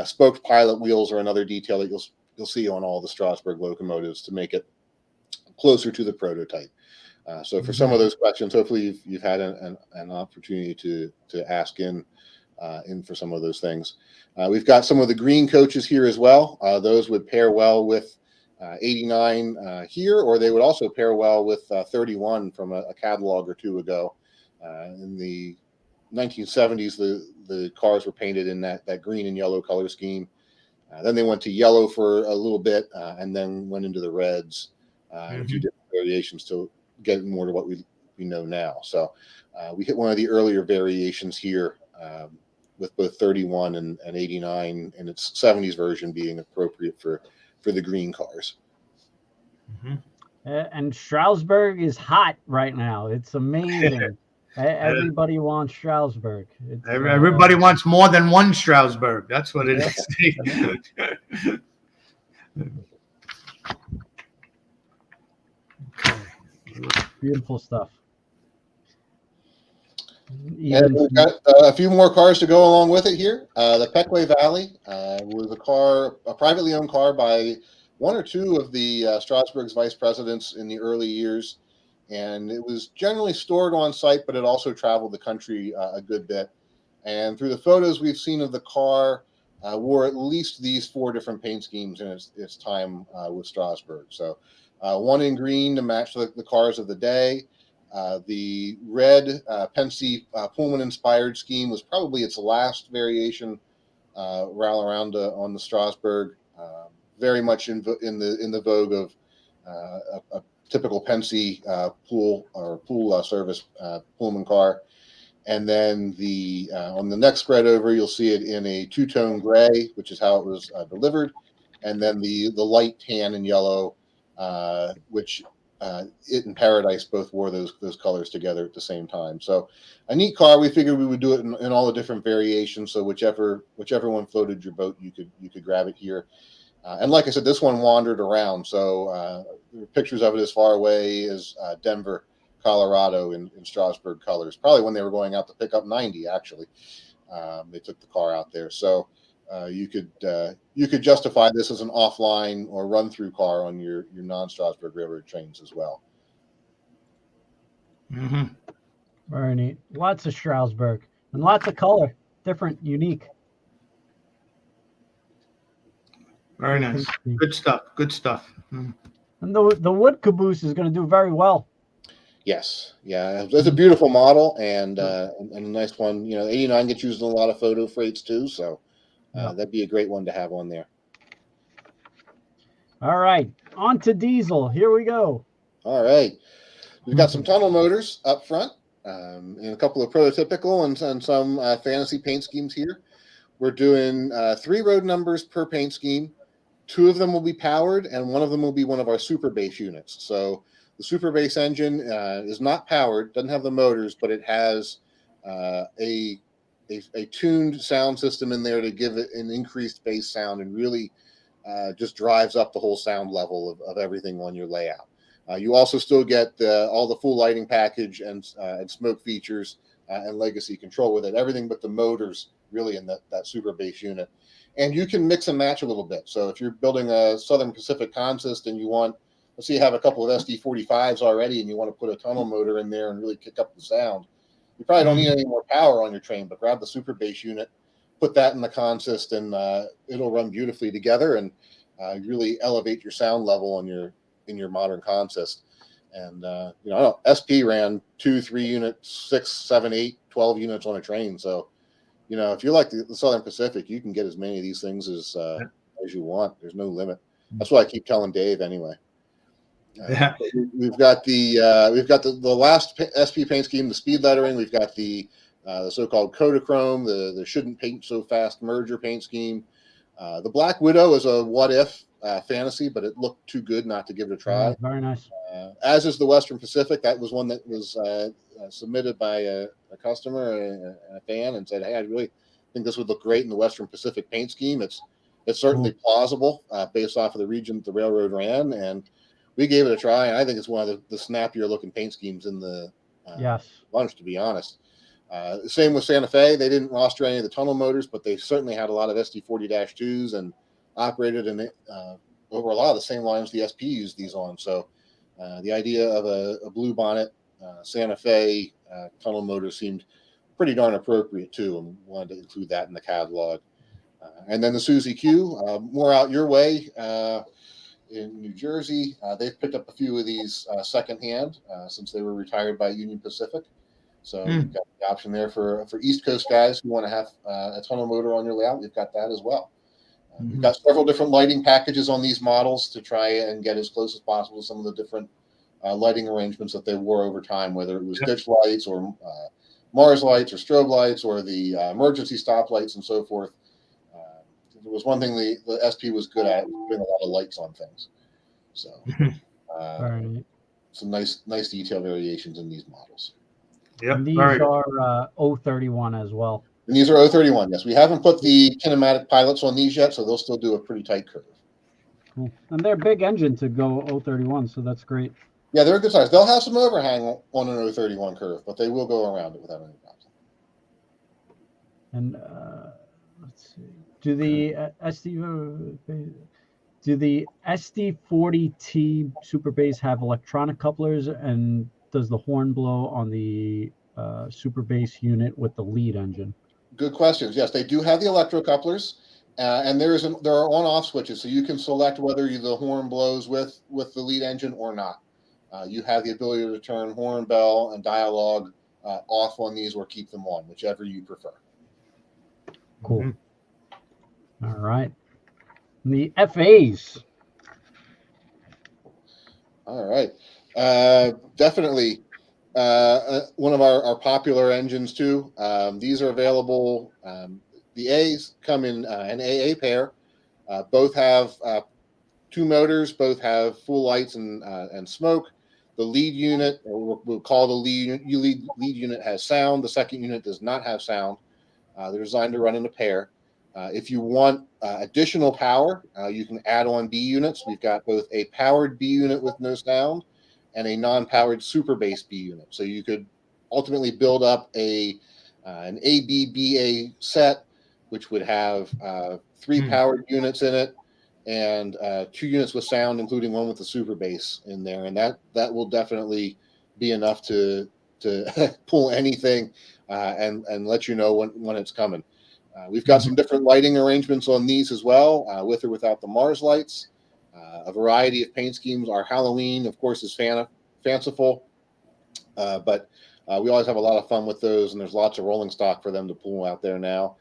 Spoked pilot wheels are another detail that you'll see on all the Strasburg locomotives to make it closer to the prototype. So for some of those questions, hopefully you've had an opportunity to ask in for some of those things. We've got some of the green coaches here as well. Those would pair well with 89 here, or they would also pair well with 31 from a catalog or two ago. In the 1970s, the cars were painted in that green and yellow color scheme. Then they went to yellow for a little bit, and then went into the reds and a few different variations to get more to what we know now. So we hit one of the earlier variations here with both 31 and 89 and its 70s version being appropriate for the green cars. And Strasburg is hot right now. It's amazing. Everybody wants Strasburg. Everybody wants more than one Strasburg. That's what it is. Beautiful stuff. And we've got a few more cars to go along with it here. The Peckway Valley was a privately owned car by one or two of the Strasburg's vice presidents in the early years. And it was generally stored on site, but it also traveled the country a good bit. And through the photos we've seen of the car, wore at least these 4 different paint schemes in its time with Strasburg. So one in green to match the cars of the day. The red Penske Pullman-inspired scheme was probably its last variation around on the Strasburg. Very much in the vogue of a typical Penske pool service Pullman car. And then on the next spread over, you'll see it in a 2-tone gray, which is how it was delivered, and then the light tan and yellow, which it and Paradise both wore those colors together at the same time. So a neat car. We figured we would do it in all the different variations. So whichever one floated your boat, you could grab it here. And like I said, this one wandered around. So there were pictures of it as far away as Denver, Colorado in Strasburg colors. Probably when they were going out to pick up 90, actually. They took the car out there. So you could justify this as an offline or run-through car on your non-Strasburg Railroad trains as well. Mm-hmm. Very neat. Lots of Strasburg and lots of color, different, unique. Very nice. Good stuff. Good stuff. And the wood caboose is going to do very well. Yes, yeah, it's a beautiful model and a nice one. 89 gets used in a lot of photo freights too, so that'd be a great one to have on there. All right, on to diesel. Here we go. All right, we've got some tunnel motors up front, and a couple of prototypical and some fantasy paint schemes here. We're doing 3 road numbers per paint scheme. 2 of them will be powered, and one of them will be one of our super base units. So the super base engine is not powered, doesn't have the motors, but it has a tuned sound system in there to give it an increased bass sound and really just drives up the whole sound level of everything on your layout. You also still get all the full lighting package and smoke features and legacy control with it. Everything but the motors really in that super base unit. And you can mix and match a little bit. So if you're building a Southern Pacific consist and you want, let's say you have a couple of SD45s already and you want to put a tunnel motor in there and really kick up the sound, you probably don't need any more power on your train, but grab the super base unit, put that in the consist, and it'll run beautifully together and really elevate your sound level in your modern consist. And SP ran 2, 3 units, 6, 7, 8, 12 units on a train. So if you like the Southern Pacific, you can get as many of these things as you want. There's no limit. That's what I keep telling Dave anyway. We've got the last SP paint scheme, the speed lettering. We've got the so-called Kodachrome, the shouldn't paint so fast merger paint scheme. The Black Widow is a what if fantasy, but it looked too good not to give it a try. Very nice. As is the Western Pacific. That was one that was submitted by a customer and a fan and said, hey, I really think this would look great in the Western Pacific paint scheme. It's certainly plausible based off of the region that the railroad ran, and we gave it a try, and I think it's one of the snappier looking paint schemes in the bunch, to be honest. Same with Santa Fe. They didn't roster any of the tunnel motors, but they certainly had a lot of SD40-2s and operated in over a lot of the same lines the SP used these on. So the idea of a blue bonnet Santa Fe tunnel motor seemed pretty darn appropriate too, and wanted to include that in the catalog. And then the Suzy Q, more out your way in New Jersey. They've picked up a few of these secondhand since they were retired by Union Pacific. So you've got the option there for East Coast guys who want to have a tunnel motor on your layout. You've got that as well. We've got several different lighting packages on these models to try and get as close as possible to some of the different lighting arrangements that they wore over time, whether it was ditch lights or Mars lights or strobe lights or the emergency stop lights and so forth. There was one thing the SP was good at, putting a lot of lights on things. So some nice detail variations in these models. Yep. And these are 031 as well. And these are 031, yes. We haven't put the kinematic pilots on these yet, so they'll still do a pretty tight curve. Cool. And they're a big engine to go 031, so that's great. Yeah, they're a good size. They'll have some overhang on an 031 curve, but they will go around it without any problems. And let's see. Do the SD40T Super Bass have electronic couplers, and does the horn blow on the Super Bass unit with the lead engine? Good questions. Yes, they do have the electrocouplers, and there are on-off switches, so you can select whether the horn blows with the lead engine or not. You have the ability to turn horn, bell, and dialogue off on these or keep them on, whichever you prefer. Cool. Mm-hmm. All right. And the FAs. All right. Definitely one of our popular engines too. These are available. The A's come in an AA pair. Both have 2 motors. Both have full lights and smoke. The lead unit, or we'll call the lead unit, has sound. The second unit does not have sound. They're designed to run in a pair. If you want additional power, you can add on B units. We've got both a powered B unit with no sound and a non-powered super bass B unit. So you could ultimately build up an ABBA set, which would have 3 powered units in it and 2 units with sound, including one with the super bass in there. And that will definitely be enough to pull anything and let you know when it's coming. We've got some different lighting arrangements on these as well, with or without the Mars lights. A variety of paint schemes. Our Halloween, of course, is fanciful, but we always have a lot of fun with those, and there's lots of rolling stock for them to pull out there now.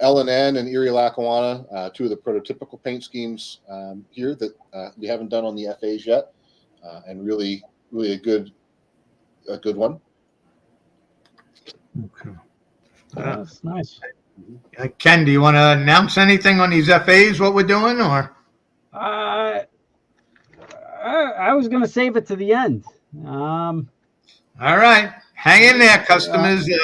L&N and Erie Lackawanna, 2 of the prototypical paint schemes here that we haven't done on the FAs yet, and really a good one. Okay. That's nice. Ken, do you want to announce anything on these FAs, what we're doing, or? I was going to save it to the end. All right. Hang in there, customers. There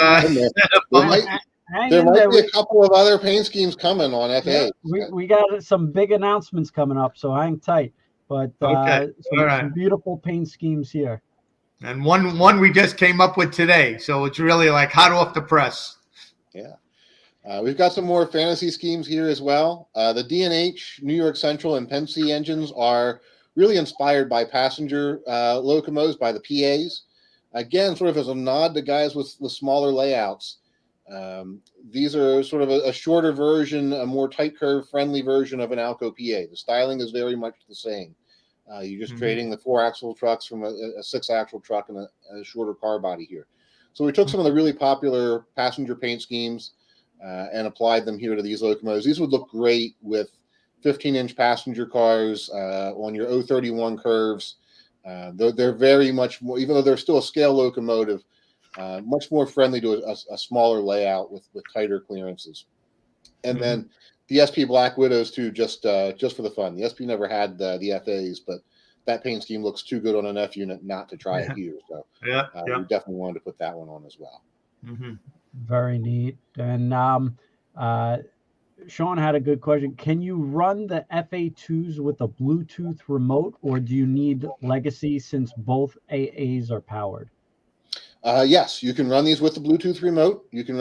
might be a couple of other paint schemes coming on FAs. Yeah, we got some big announcements coming up, so hang tight. But some beautiful paint schemes here. And one we just came up with today, so it's really like hot off the press. Yeah. We've got some more fantasy schemes here as well. The D&H, New York Central, and Penn C engines are really inspired by passenger locomotives, by the PAs. Again, sort of as a nod to guys with smaller layouts. These are sort of a shorter version, a more tight curve friendly version of an Alco PA. The styling is very much the same. You're just trading the 4-axle trucks from a 6-axle truck and a shorter car body here. So we took some of the really popular passenger paint schemes and applied them here to these locomotives. These would look great with 15-inch passenger cars on your 031 curves. They're very much more, even though they're still a scale locomotive, much more friendly to a smaller layout with tighter clearances. And then the SP Black Widows too, just for the fun. The SP never had the FAs, but that paint scheme looks too good on an F unit not to try it here. So we definitely wanted to put that one on as well. Very neat. And Sean had a good question. Can you run the FA2s with a Bluetooth remote, or do you need Legacy since both AAs are powered? Yes, you can run these with the Bluetooth remote. You can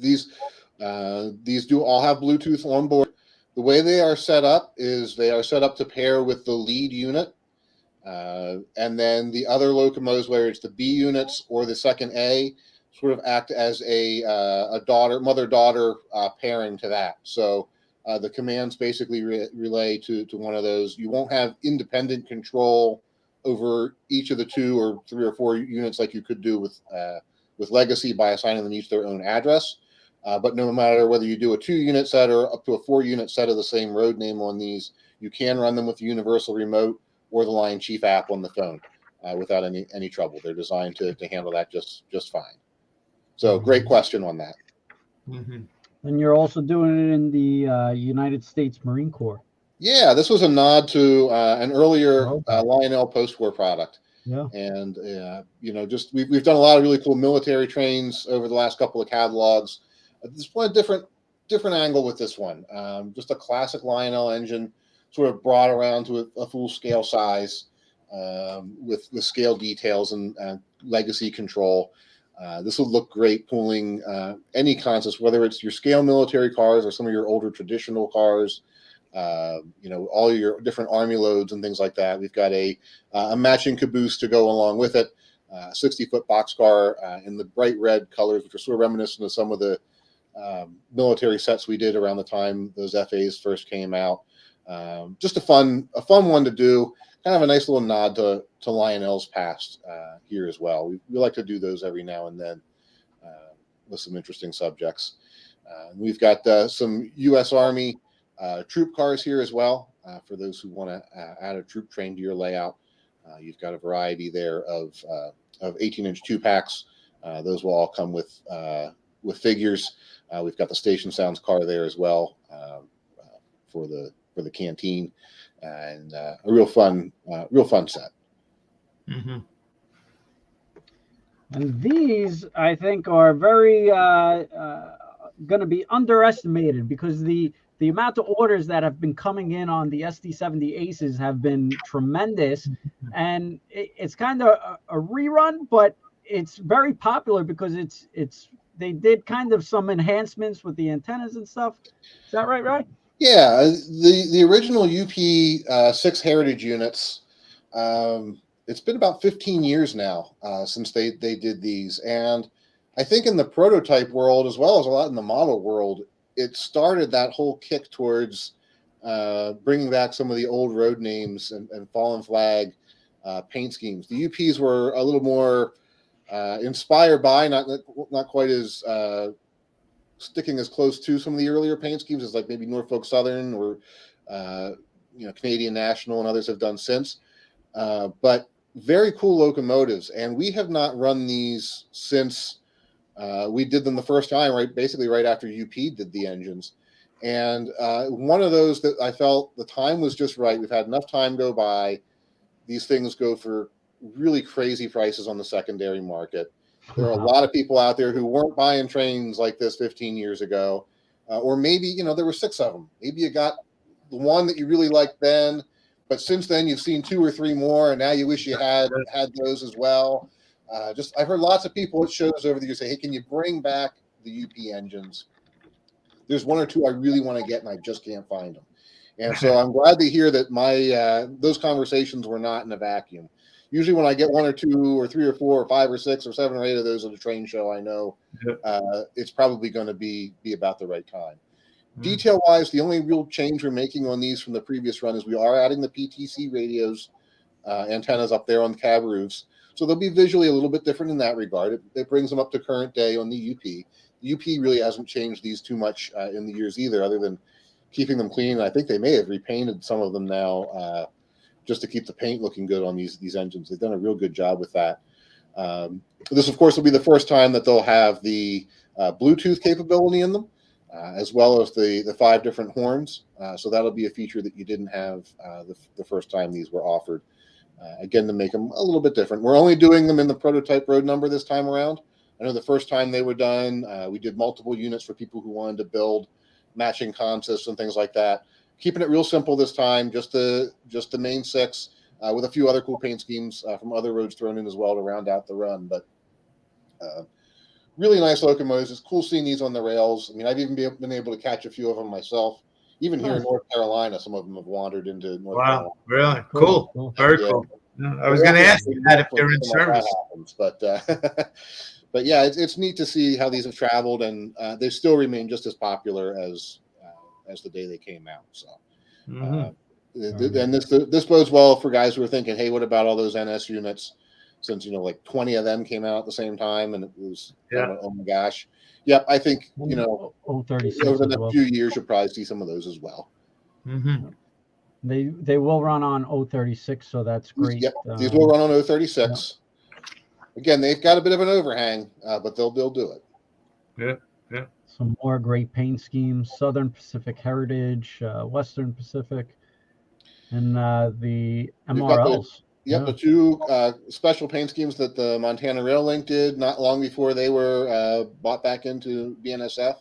these do all have Bluetooth on board. The way they are set up is they are set up to pair with the lead unit, and then the other locomotives, whether it's the B units or the second A, sort of act as a mother-daughter pairing to that. So the commands basically relay to one of those. You won't have independent control over each of the 2 or 3 or 4 units like you could do with Legacy by assigning them each their own address. But no matter whether you do a 2-unit set or up to a 4-unit set of the same road name on these, you can run them with the universal remote or the Lion Chief app on the phone without any trouble. They're designed to handle that just fine. So great question on that. And you're also doing it in the United States Marine Corps. Yeah, this was a nod to an earlier Lionel post-war product. Yeah. And, just we've done a lot of really cool military trains over the last couple of catalogs. This one, a different angle with this one. Just a classic Lionel engine, sort of brought around to a full scale size with scale details and legacy control. This would look great pulling any contest, whether it's your scale military cars or some of your older traditional cars, all your different army loads and things like that. We've got a matching caboose to go along with it, 60-foot boxcar in the bright red colors, which are sort of reminiscent of some of the military sets we did around the time those FAs first came out. Just a fun one to do. Kind of a nice little nod to Lionel's past here as well. We like to do those every now and then with some interesting subjects. We've got some U.S. Army troop cars here as well for those who want to add a troop train to your layout. You've got a variety there of 18-inch 2-packs. Those will all come with figures. We've got the Station Sounds car there as well for the canteen, and a real fun set. Mm-hmm. And these, I think, are very going to be underestimated, because the amount of orders that have been coming in on the SD70 Aces have been tremendous, and it's kind of a rerun, but it's very popular because they did kind of some enhancements with the antennas and stuff. Is that right? Yeah, the original UP 6 Heritage units. It's been about 15 years now since they did these, and I think in the prototype world, as well as a lot in the model world, it started that whole kick towards bringing back some of the old road names and fallen flag paint schemes. The UPs were a little more inspired by, not quite as sticking as close to some of the earlier paint schemes as like maybe Norfolk Southern or Canadian National and others have done since. But very cool locomotives, and we have not run these since we did them the first time, basically right after UP did the engines. And one of those that I felt the time was just right. We've had enough time go by. These things go for really crazy prices on the secondary market. There are a lot of people out there who weren't buying trains like this 15 years ago, or maybe, there were 6 of them. Maybe you got the one that you really liked then, but since then you've seen 2 or 3 more, and now you wish you had those as well. I've heard lots of people at shows over the years say, "Hey, can you bring back the UP engines? There's 1 or 2 I really want to get, and I just can't find them." And so I'm glad to hear that those conversations were not in a vacuum. Usually when I get 1 or 2 or 3 or 4 or 5 or 6 or 7 or 8 of those at a train show, I know it's probably going to be about the right time. Mm-hmm. Detail-wise, the only real change we're making on these from the previous run is we are adding the PTC radios, antennas up there on the cab roofs. So they'll be visually a little bit different in that regard. It brings them up to current day on the UP. The UP really hasn't changed these too much in the years either, other than keeping them clean. I think they may have repainted some of them now just to keep the paint looking good on these engines. They've done a real good job with that. This, of course, will be the first time that they'll have the Bluetooth capability in them, as well as the 5 different horns. So that'll be a feature that you didn't have the first time these were offered. Again, to make them a little bit different. We're only doing them in the prototype road number this time around. I know the first time they were done, we did multiple units for people who wanted to build matching contests and things like that. Keeping it real simple this time, just the main 6 with a few other cool paint schemes from other roads thrown in as well to round out the run. But really nice locomotives. It's cool seeing these on the rails. I mean, I've even been able to catch a few of them myself. Even here in North Carolina, some of them have wandered into North Carolina. Wow, really? Cool. Very cool. I was going to ask you that if you're in service. But yeah, it's neat to see how these have traveled, and they still remain just as popular as the day they came out. So, and this bodes well for guys who are thinking, "Hey, what about all those NS units?" Since like 20 of them came out at the same time, and it was oh my gosh. Yep, I think over the next few years you'll probably see some of those as well. Mm-hmm. They will run on 036, so that's great. Yep, these will run on 036. Again, they've got a bit of an overhang, but they'll do it. Yeah. Some more great paint schemes: Southern Pacific Heritage, Western Pacific, and the MRLs. The 2 special paint schemes that the Montana Rail Link did not long before they were bought back into BNSF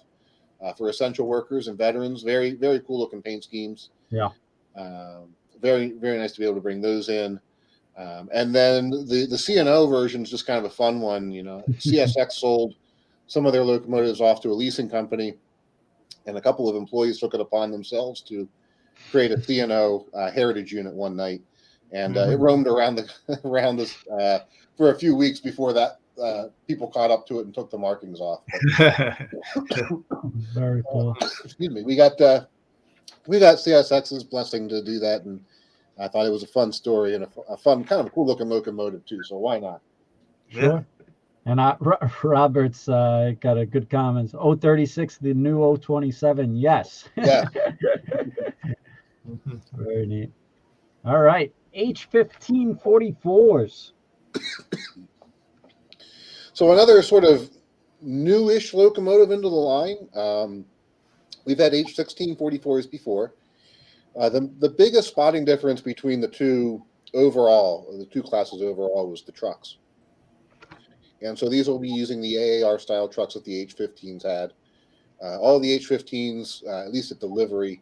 for essential workers and veterans. Very, very cool looking paint schemes. Yeah. Very, very nice to be able to bring those in. And then the CNO version is just kind of a fun one. CSX sold some of their locomotives off to a leasing company, and a couple of employees took it upon themselves to create a CNO heritage unit one night, and it roamed around this for a few weeks before that people caught up to it and took the markings off. Very cool. Excuse me. We got CSX's blessing to do that, and I thought it was a fun story and a fun, kind of a cool looking locomotive too. So why not? Sure. And Robert's got a good comment. 036, the new 027. Yes. Yeah. Very neat. All right. H1544s. So another sort of newish locomotive into the line. We've had H1644s before. The biggest spotting difference between the two classes overall, was the trucks. And so these will be using the AAR style trucks that the H15s had. All the H15s, at least at delivery,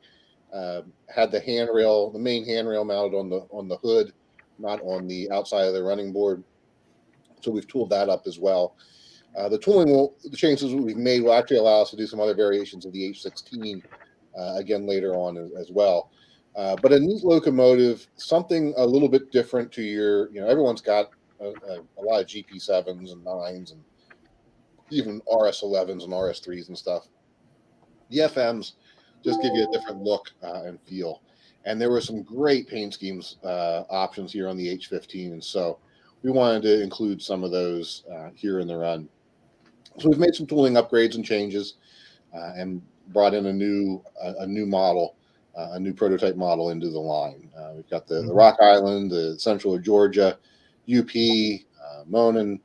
had the main handrail mounted on the hood, not on the outside of the running board. So we've tooled that up as well. The changes we've made will actually allow us to do some other variations of the H16 again later on as well. But a neat locomotive, something a little bit different to everyone's got a lot of GP7s and 9s and even RS11s and RS3s and stuff. The FMs just give you a different look and feel. And there were some great paint schemes options here on the H15, and so we wanted to include some of those here in the run. So we've made some tooling upgrades and changes, and brought in a new model, a new prototype model into the line. We've got the Rock Island, the Central of Georgia, UP, Monon,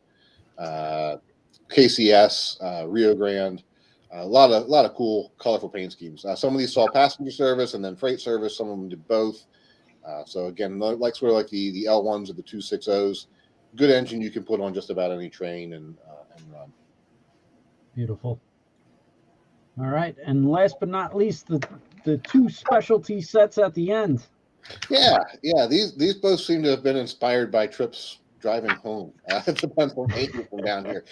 KCS, Rio Grande. A lot of cool, colorful paint schemes. Some of these saw passenger service and then freight service. Some of them did both. So again, like the L1s or the 260s, good engine you can put on just about any train and run. Beautiful. All right, and last but not least, the two specialty sets at the end. Yeah. These both seem to have been inspired by trips driving home to Pennsylvania from down here.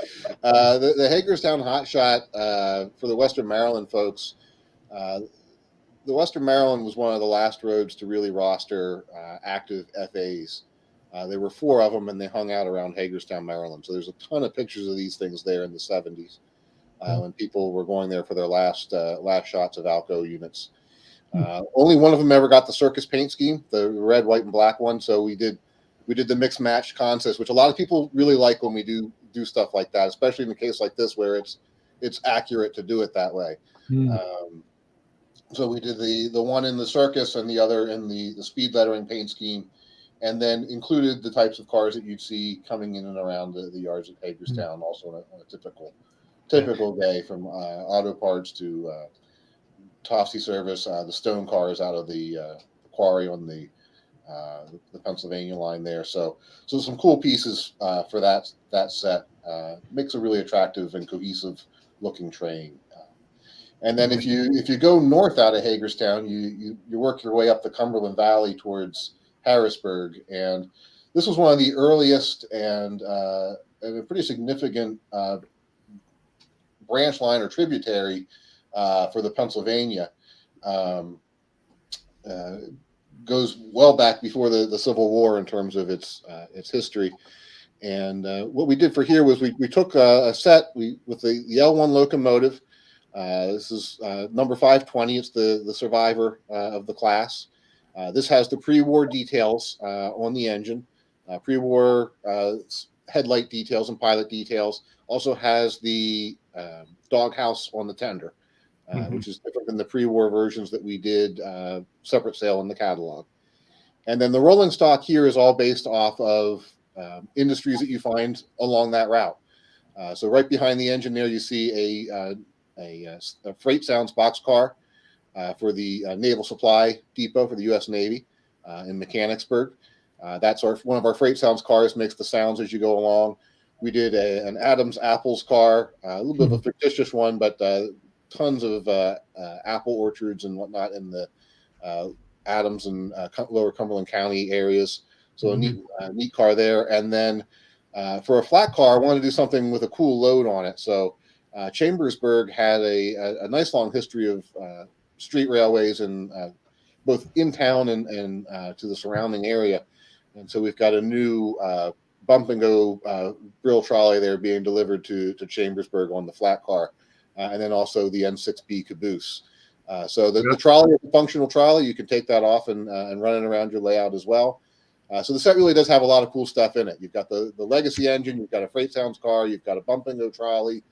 The Hagerstown Hotshot for the Western Maryland folks. The Western Maryland was one of the last roads to really roster active FAs. There were 4 of them, and they hung out around Hagerstown, Maryland. So there's a ton of pictures of these things there in the 70s when people were going there for their last shots of Alco units. Only one of them ever got the circus paint scheme, the red, white, and black one. So we did the mix match contest, which a lot of people really like when we do stuff like that, especially in a case like this where it's accurate to do it that way. So we did the one in the circus and the other in the speed lettering paint scheme, and then included the types of cars that you'd see coming in and around the yards at Hagerstown, also on a typical day, from auto parts to Tofsy service, the stone cars out of the quarry on the Pennsylvania line there. So some cool pieces for that set. Makes a really attractive and cohesive looking train. And then if you go north out of Hagerstown, you work your way up the Cumberland Valley towards Harrisburg, and this was one of the earliest and a pretty significant branch line or tributary for the Pennsylvania. Goes well back before the Civil War in terms of its history. And what we did for here was we took a set with the L1 locomotive. This is number 520. It's the survivor of the class. This has the pre-war details on the engine, pre-war headlight details and pilot details. Also has the doghouse on the tender, which is different than the pre-war versions that we did separate sale in the catalog. And then the rolling stock here is all based off of industries that you find along that route. So right behind the engine there, you see a Freight Sounds boxcar for the Naval Supply Depot for the U.S. Navy in Mechanicsburg. That's one of our Freight Sounds cars, makes the sounds as you go along. We did an Adams Apples car, a little bit of a fictitious one, but tons of apple orchards and whatnot in the Adams and Lower Cumberland County areas. So a neat car there. And then for a flat car, I wanted to do something with a cool load on it. So Chambersburg had a nice long history of street railways and both in town and to the surrounding area. And so we've got a new bump and go grill trolley there being delivered to Chambersburg on the flat car, and then also the N6B caboose. So the trolley is a functional trolley. You can take that off and run it around your layout as well. So the set really does have a lot of cool stuff in it. You've got the legacy engine, you've got a freight sounds car, you've got a bump and go trolley,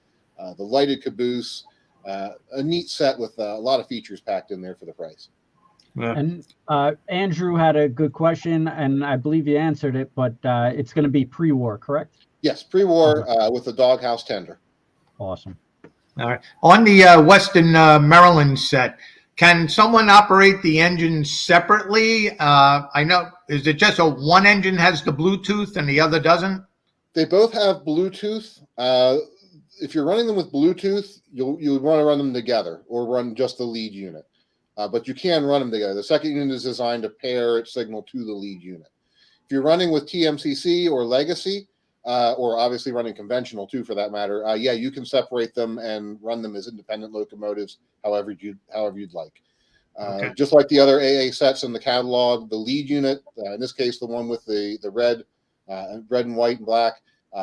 the lighted caboose, a neat set with a lot of features packed in there for the price. Yeah. And Andrew had a good question, and I believe you answered it, but it's going to be pre-war, correct? Yes, pre-war with the doghouse tender. Awesome. All right. On the Western Maryland set, can someone operate the engine separately? I know, is it just one engine has the Bluetooth and the other doesn't? They both have Bluetooth. If you're running them with Bluetooth, you want to run them together or run just the lead unit. But you can run them together. The second unit is designed to pair its signal to the lead unit. If you're running with TMCC or Legacy, or obviously running conventional too, for that matter, yeah, you can separate them and run them as independent locomotives, however you'd like. Okay. Just like the other AA sets in the catalog, the lead unit, in this case, the one with the red and white and black,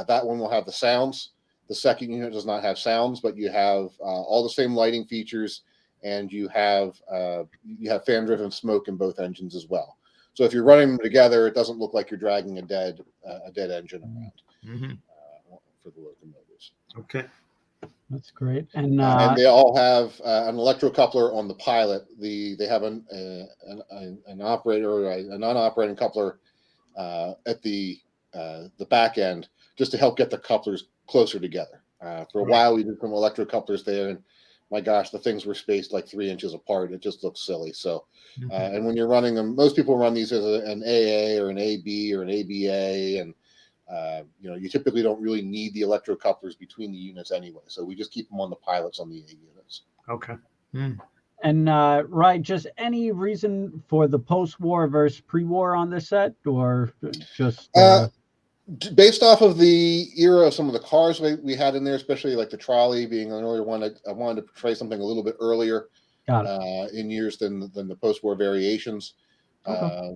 that one will have the sounds. The second unit does not have sounds, but you have all the same lighting features, and you have fan-driven smoke in both engines as well. So if you're running them together, it doesn't look like you're dragging a dead engine around for the locomotives. Okay, that's great. And they all have an electrocoupler on the pilot. They have an operator or a non-operating coupler at the back end, just to help get the couplers closer together. For a while, we did some electrocouplers there, and my gosh, the things were spaced like 3 inches apart. It just looks silly. So, and when you're running them, most people run these as an AA or an AB or an ABA, and you typically don't really need the electrocouplers between the units anyway. So we just keep them on the pilots on the A units. Okay. And right, just any reason for the post-war versus pre-war on this set, or just based off of the era of some of the cars we had in there, especially like the trolley being an earlier one, I wanted to portray something a little bit earlier in years than the post-war variations. Okay.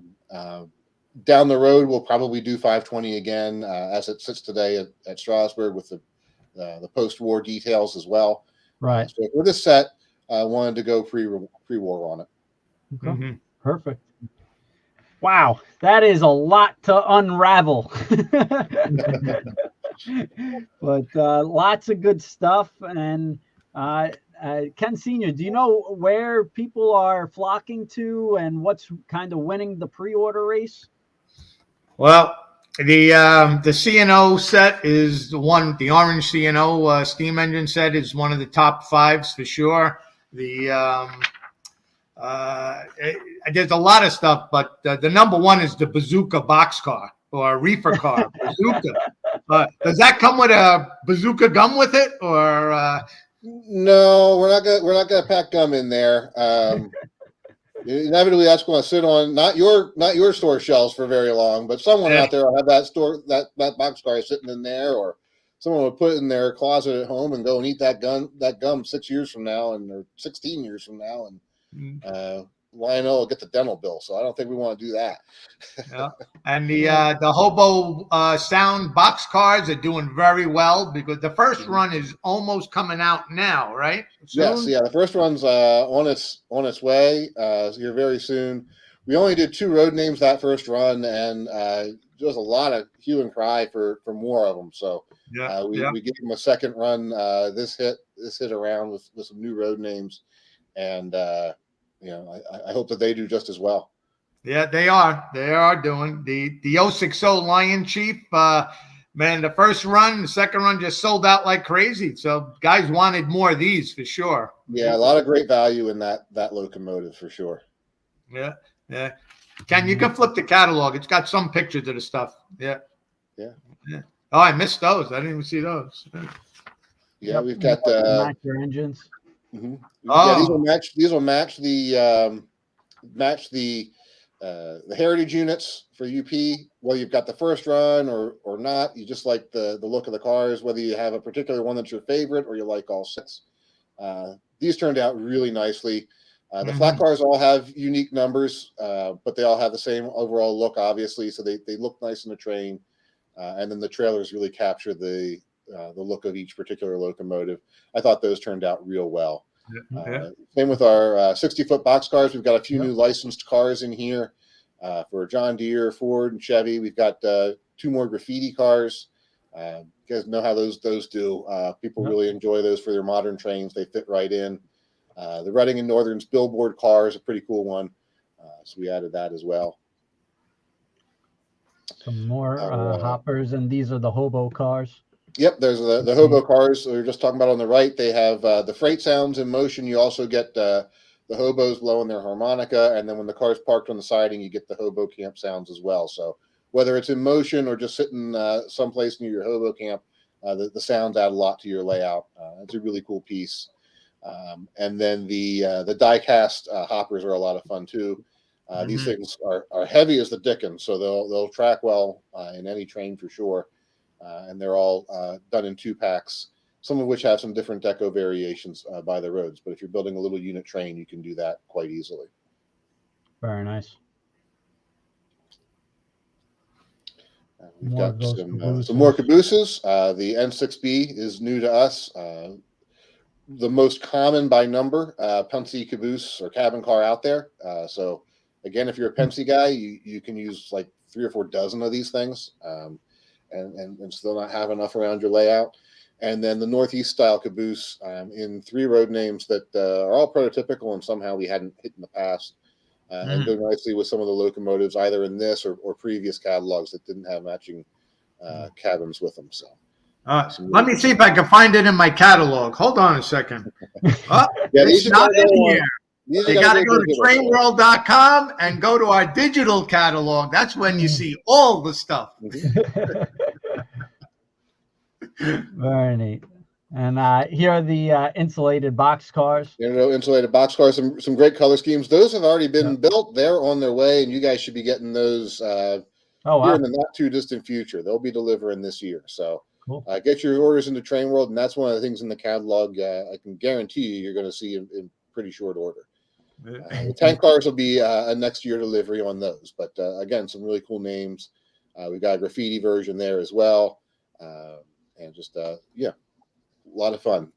Down the road, we'll probably do 520 again, as it sits today at Strasbourg with the post-war details as well. Right. So for this set, I wanted to go pre-war on it. Okay. Perfect. Wow, that is a lot to unravel. But lots of good stuff. And Ken Sr., do you know where people are flocking to and what's kind of winning the pre-order race? Well, the C&O set is the one, the orange C&O steam engine set is one of the top 5s for sure. There's a lot of stuff, but the number one is the Bazooka boxcar or reefer car. Bazooka. Does that come with a bazooka gum with it, or? No, we're not gonna pack gum in there. Inevitably, that's going to sit on not your store shelves for very long, but someone out there will have that boxcar sitting in there, or someone will put it in their closet at home and go and eat that gum 6 years from now, or 16 years from now, and Lionel will get the dental bill. So I don't think we want to do that. Yeah. And the Hobo Sound box cars are doing very well, because the first run is almost coming out now, right? Yes, yeah. The first run's on its way here very soon. We only did 2 road names that first run, and just a lot of hue and cry for more of them. So we gave them a second run. This hit around with some new road names, and I hope that they do just as well. Yeah, they are. They are doing the 060 Lion Chief. Man, the first run, the second run just sold out like crazy. So guys wanted more of these for sure. Yeah, a lot of great value in that locomotive for sure. Yeah. Ken, you can flip the catalog. It's got some pictures of the stuff. Yeah. Oh, I missed those. I didn't even see those. Yeah, we've got your engines. Mm-hmm. Yeah, these will match the the heritage units for UP, whether you've got the first run or not, you just like the look of the cars, whether you have a particular one that's your favorite or you like all 6. These turned out really nicely. The flat cars all have unique numbers, but they all have the same overall look, obviously. So they look nice in the train. And then the trailers really capture the look of each particular locomotive. I thought those turned out real well. Same with our 60-foot boxcars. We've got a few new licensed cars in here for John Deere, Ford, and Chevy. We've got 2 more graffiti cars. You guys know how those do. People really enjoy those for their modern trains. They fit right in. The Reading and Northern's billboard car is a pretty cool one. So we added that as well. Some more hoppers, and these are the hobo cars. Yep, there's the hobo cars we were just talking about on the right. They have the freight sounds in motion. You also get the hobos blowing their harmonica, and then when the car's parked on the siding, you get the hobo camp sounds as well. So whether it's in motion or just sitting someplace near your hobo camp, the sounds add a lot to your layout. It's a really cool piece. And then the die-cast hoppers are a lot of fun too. These things are heavy as the dickens, so they'll track well in any train for sure. And they're all done in 2 packs, some of which have some different deco variations by the roads. But if you're building a little unit train, you can do that quite easily. Very nice. We've got some more cabooses. The N6B is new to us. The most common by number Penske caboose or cabin car out there. So again, if you're a Penske guy, you can use like 3 or 4 dozen of these things. And still not have enough around your layout. And then the Northeast style caboose in 3 road names that are all prototypical and somehow we hadn't hit in the past. And go nicely with some of the locomotives either in this or previous catalogs that didn't have matching cabins with them. So let me see if I can find it in my catalog. Hold on a second. It's not in here. You got to go to trainworld.com and go to our digital catalog. That's when you see all the stuff. Very neat. And here are the insulated box cars. Insulated box cars, some great color schemes. Those have already been built. They're on their way, and you guys should be getting those here in the not too distant future. They'll be delivering this year. So get your orders into Train World, and that's one of the things in the catalog I can guarantee you're going to see in pretty short order. The tank cars will be a next year delivery on those, but again, some really cool names. We've got a graffiti version there as well, and just a lot of fun.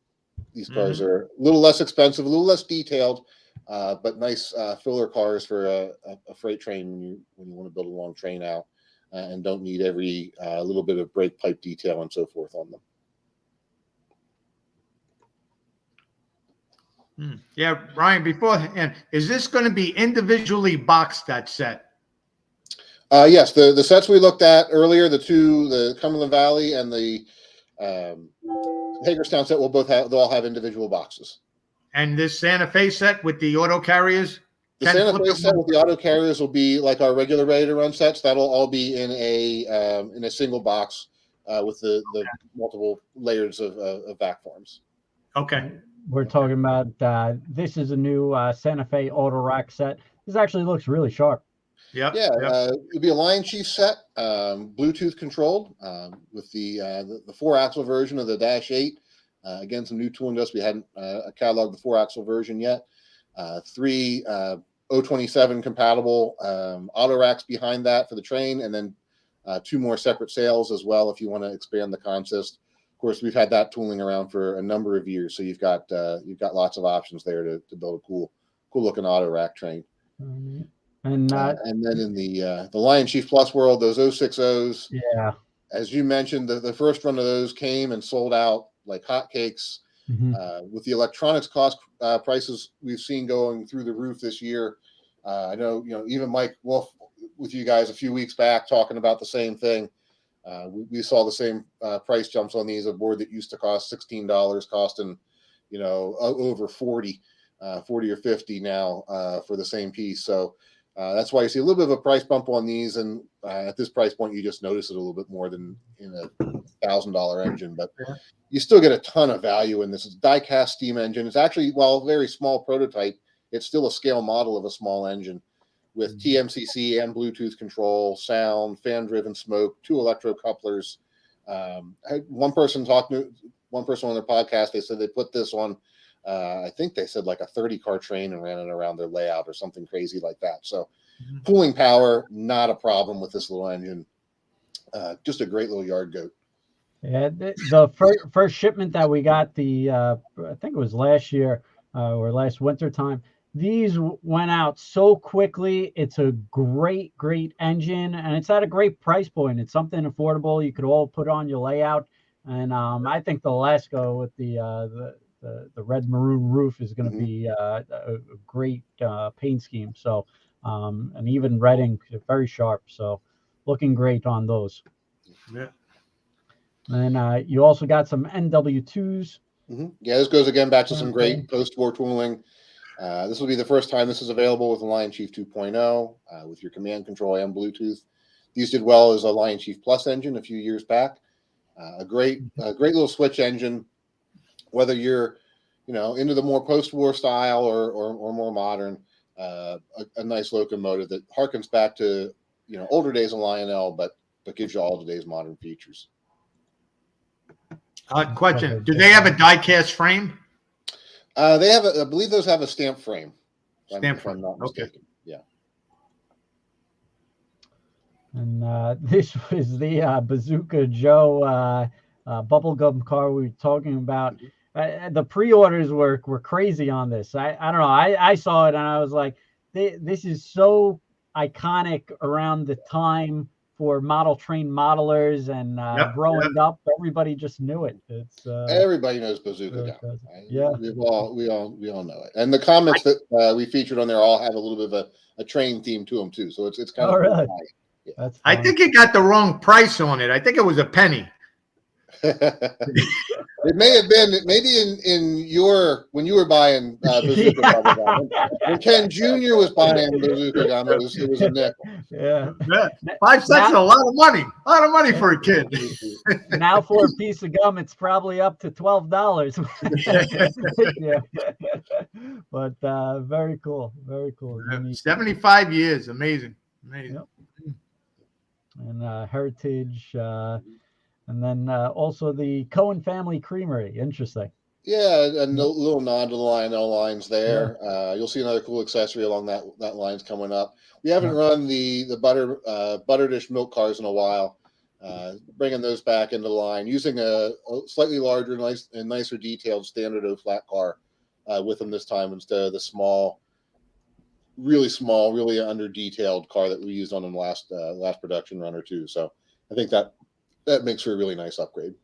These cars are a little less expensive, a little less detailed, but nice filler cars for a freight train when you want to build a long train out and don't need every little bit of brake pipe detail and so forth on them. Yeah, Ryan, beforehand, is this going to be individually boxed, that set? Yes, the sets we looked at earlier, the Cumberland Valley and the Hagerstown set they'll all have individual boxes. And this Santa Fe set with the auto carriers? The Santa Fe set with the auto carriers will be like our regular ready to run sets. That'll all be in a single box with the multiple layers of vac forms. Okay. We're talking about this is a new Santa Fe auto rack set. This actually looks really sharp. Yep. Yeah, it'll be a Lion Chief set, Bluetooth controlled with the 4-axle version of the Dash 8. Again, some new tooling dust. We hadn't cataloged the 4-axle version yet. 3 027 compatible auto racks behind that for the train, and then 2 more separate sails as well if you want to expand the consist. Of course, we've had that tooling around for a number of years, so you've got lots of options there to build a cool looking auto rack train. And then in the Lion Chief Plus world, those 060s, as you mentioned, the first run of those came and sold out like hotcakes. With the electronics cost prices we've seen going through the roof this year, I know even Mike Wolf with you guys a few weeks back talking about the same thing. We saw the same price jumps on these. A board that used to cost $16 costing, over 40 or 50 now for the same piece. So that's why you see a little bit of a price bump on these. And at this price point, you just notice it a little bit more than in a $1,000 engine. But you still get a ton of value in this. It's a die-cast steam engine. It's actually, while a very small prototype, it's still a scale model of a small engine with TMCC and Bluetooth control, sound, fan-driven smoke, 2 electro couplers. One person on their podcast, they said they put this on, I think they said like a 30-car train and ran it around their layout or something crazy like that. So cooling power, not a problem with this little engine. Just a great little yard goat. Yeah, the first shipment that we got, I think it was last year or last winter time, these went out so quickly. It's a great engine, and it's at a great price point. It's something affordable. You could all put on your layout, and I think the Alaska with the red maroon roof is going to be a great paint scheme. So, and even Redding, very sharp. So, looking great on those. Yeah. And you also got some NW2s. Yeah, this goes again back to some great post-war tooling. This will be the first time this is available with the Lion Chief 2.0 with your command control and Bluetooth. These did well as a Lion Chief Plus engine a few years back. A great little switch engine, whether you're into the more post-war style or more modern. A nice locomotive that harkens back to older days of Lionel, but gives you all today's modern features. Question: do they have a die-cast frame? They have I believe those have a stamp frame. Stamp frame. If I'm not mistaken. Yeah. And this was the Bazooka Joe bubblegum car we were talking about. The pre-orders were crazy on this. I don't know. I saw it and I was like, this is so iconic around the time for model train modelers and growing up. Everybody just knew it. It's everybody knows Bazooka. Yeah, we all know it. And the comics that we featured on there all have a little bit of a train theme to them too. So it's kind of really. Yeah. That's I think you got the wrong price on it. I think it was a penny. It may have been maybe in your when you were buying Bazooka gum. When Ken Jr. was buying Bazooka gum, it was a nickel. Yeah. 5 cents is a lot of money. A lot of money for a kid. Now for a piece of gum, it's probably up to $12. Yeah. But very cool. Very cool. 75 years. Amazing. Yep. And Heritage. And then also the Cohen Family Creamery. Interesting. Yeah, a little nod to the Lionel lines there. Yeah. You'll see another cool accessory along that line's coming up. We haven't run the butter dish milk cars in a while. Bringing those back into the line, using a slightly larger, nicer detailed standard O flat car with them this time instead of the small, really under detailed car that we used on the last production run or two. So I think that makes for a really nice upgrade.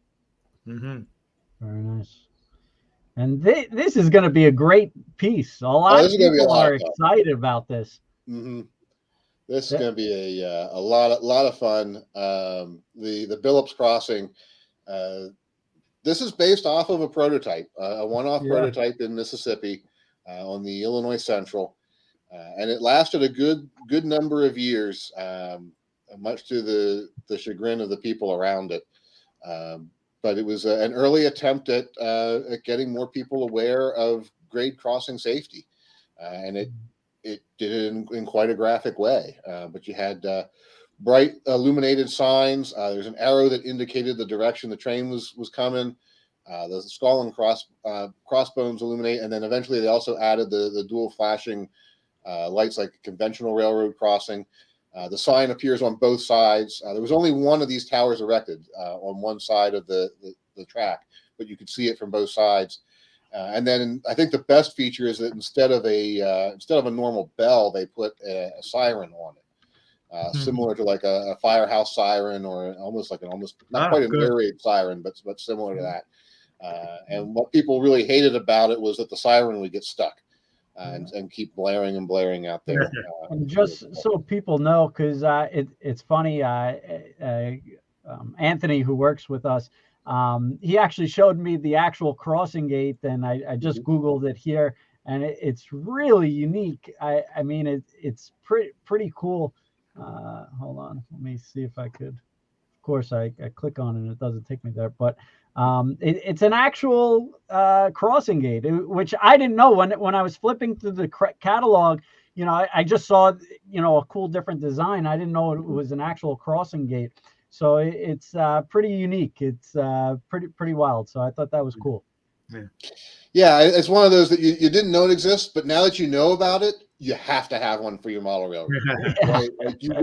Mm-hmm. Very nice. And this is going to be a great piece. A lot of people are excited about this. Mm-hmm. This is going to be a lot of fun. The Billups Crossing. This is based off of a prototype, a one-off prototype in Mississippi on the Illinois Central, and it lasted a good number of years. Much to the chagrin of the people around it. But it was an early attempt at getting more people aware of grade crossing safety. And it did it in quite a graphic way. But you had bright illuminated signs. There's an arrow that indicated the direction the train was coming. The skull and crossbones illuminate. And then eventually they also added the dual flashing lights like a conventional railroad crossing. The sign appears on both sides. There was only one of these towers erected on one side of the track, but you could see it from both sides. And then I think the best feature is that instead of a normal bell, they put a siren on it, similar to like a firehouse siren or almost not quite an air raid siren, but similar to that. And what people really hated about it was that the siren would get stuck. And keep blaring out there. And just so people know, because it's funny, Anthony, who works with us, he actually showed me the actual crossing gate, and I just Googled it here, and it's really unique. I mean, it's pretty cool. Hold on, let me see if I could. Of course, I click on it and it doesn't take me there, but it's an actual crossing gate, which I didn't know when I was flipping through the catalog. I just saw a cool different design. I didn't know it was an actual crossing gate. So it's pretty unique. It's pretty wild. So I thought that was cool. Yeah, it's one of those that you didn't know it exists, but now that you know about it, you have to have one for your model railroad. Right? Like you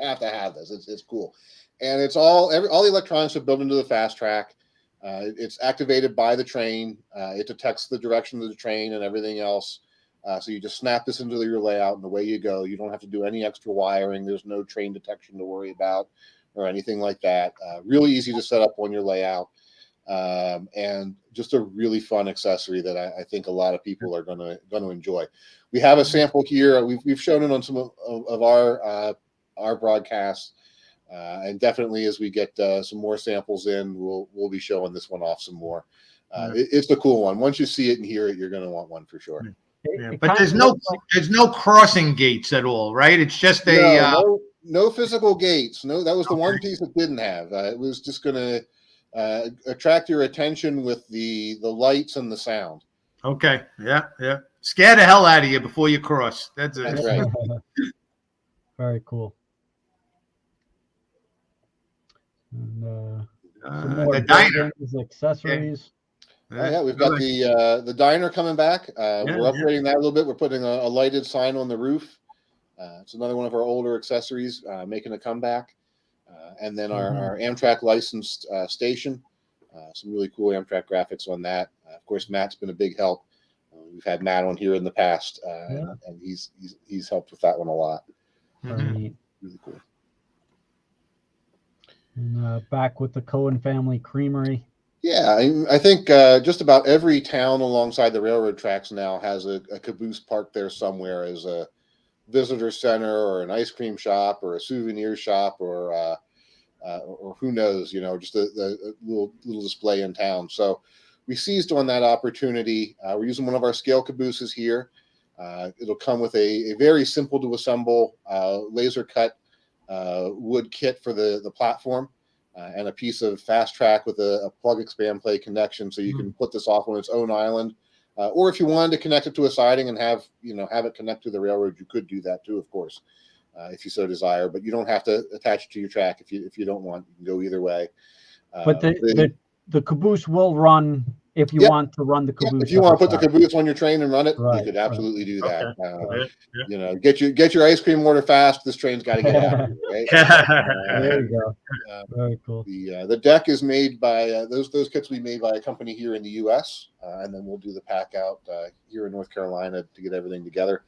have to have this. It's cool, and it's all the electronics are built into the fast track. It's activated by the train. It detects the direction of the train and everything else. So you just snap this into your layout, and away you go. You don't have to do any extra wiring. There's no train detection to worry about or anything like that. Really easy to set up on your layout. And just a really fun accessory that I think a lot of people are going to enjoy. We have a sample here. We've shown it on some of our broadcasts, and definitely as we get some more samples in, we'll be showing this one off some more. It's a cool one. Once you see it and hear it, you're going to want one for sure. Yeah, but there's no crossing gates at all, right? It's just no physical gates. No, that was the one piece it didn't have. It was just going to attract your attention with the lights and the sound. Okay. Yeah. Scare the hell out of you before you cross. That's right. Very cool. And the diner, accessories. Yeah, we've got the diner coming back. We're upgrading that a little bit. We're putting a lighted sign on the roof. It's another one of our older accessories making a comeback. And then our Amtrak licensed station. Some really cool Amtrak graphics on that. Of course, Matt's been a big help. We've had Matt on here in the past, and he's helped with that one a lot. Really cool. And back with the Cohen family creamery. Yeah, I think just about every town alongside the railroad tracks now has a caboose parked there somewhere as a visitor center or an ice cream shop or a souvenir shop or who knows, just a little display in town. So we seized on that opportunity. We're using one of our scale cabooses here. It'll come with a very simple to assemble laser cut wood kit for the platform. And a piece of fast track with a plug expand play connection, so you can put this off on its own island, or if you wanted to connect it to a siding and have it connect to the railroad, you could do that too, of course, if you so desire. But you don't have to attach it to your track if you don't want. You can go either way. But the caboose will run if you want to run the caboose. If you want to put the caboose on your train and run it, you could absolutely do that. Okay. Get your ice cream order fast. This train's got to get out. Right? There you go. Very cool. The deck is made by those kits we made by a company here in the U.S. And then we'll do the pack out here in North Carolina to get everything together.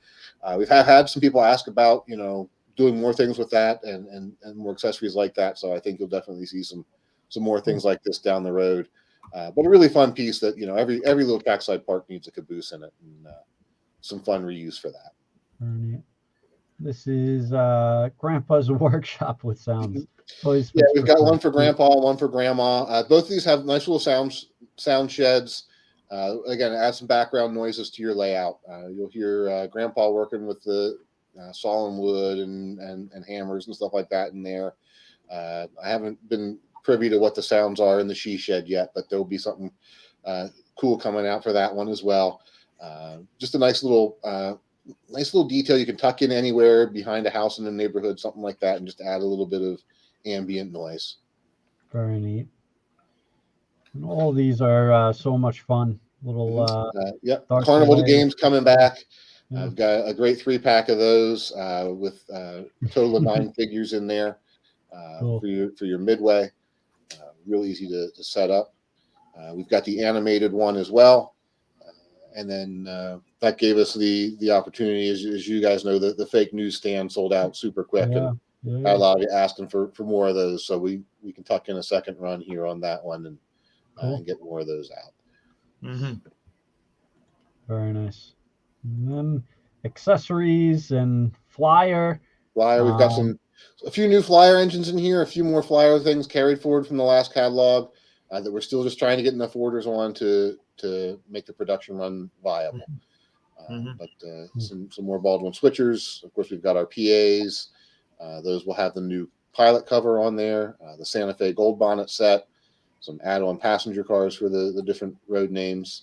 We've had some people ask about doing more things with that and more accessories like that. So I think you'll definitely see some more things like this down the road. But a really fun piece that every little trackside park needs a caboose in it, and some fun reuse for that. This is Grandpa's workshop with sounds. Yeah, we've got one for Grandpa, one for Grandma. Both of these have nice little sound sheds. Again, add some background noises to your layout. You'll hear Grandpa working with the sawing wood and hammers and stuff like that in there. I haven't been privy to what the sounds are in the she shed yet, but there'll be something cool coming out for that one as well. Just a nice little detail you can tuck in anywhere behind a house in the neighborhood, something like that, and just add a little bit of ambient noise. Very neat. And all these are so much fun. Little Carnival Games coming back. I've got a great 3-pack of those with a total of 9 figures in there cool. for your midway. Real easy to set up. We've got the animated one as well. And then that gave us the opportunity, as you guys know, the fake news stand sold out super quick. And a lot of you asking for more of those. So we can tuck in a second run here on that one and get more of those out. Very nice. And then accessories and flyer. We've got a few new flyer engines in here, a few more flyer things carried forward from the last catalog that we're still just trying to get enough orders on to make the production run viable. But some more Baldwin switchers. Of course, we've got our PAs. Those will have the new pilot cover on there, the Santa Fe Gold Bonnet set, some add-on passenger cars for the different road names.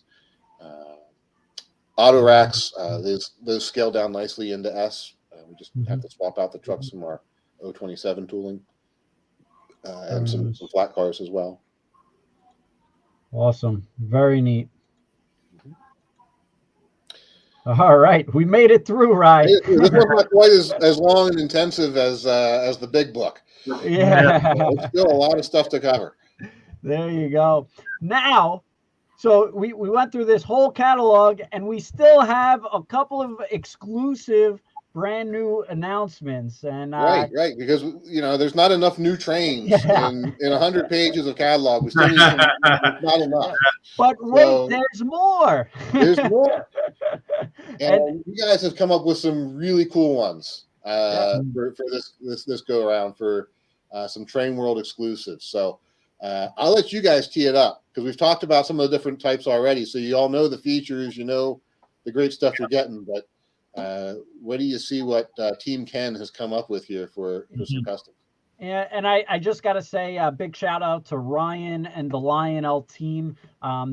Auto racks, those scale down nicely into S. We just have to swap out the trucks from our 027 tooling and some flat cars as well. Awesome. Very neat. All right, we made it through, Rye. This one's not quite as long and intensive as the big book. Yeah. There's still a lot of stuff to cover. There you go. Now, so we went through this whole catalog, and we still have a couple of exclusive brand new announcements. And right, because there's not enough new trains in 100 pages of catalog. We still need not enough. But wait, there's more. There's more. And you guys have come up with some really cool ones for this go around for some Train World exclusives. So I'll let you guys tee it up, because we've talked about some of the different types already. So you all know the features, the great stuff you're getting. But what do you see what Team Ken has come up with here for some custom? Yeah, and I just got to say a big shout out to Ryan and the Lionel team.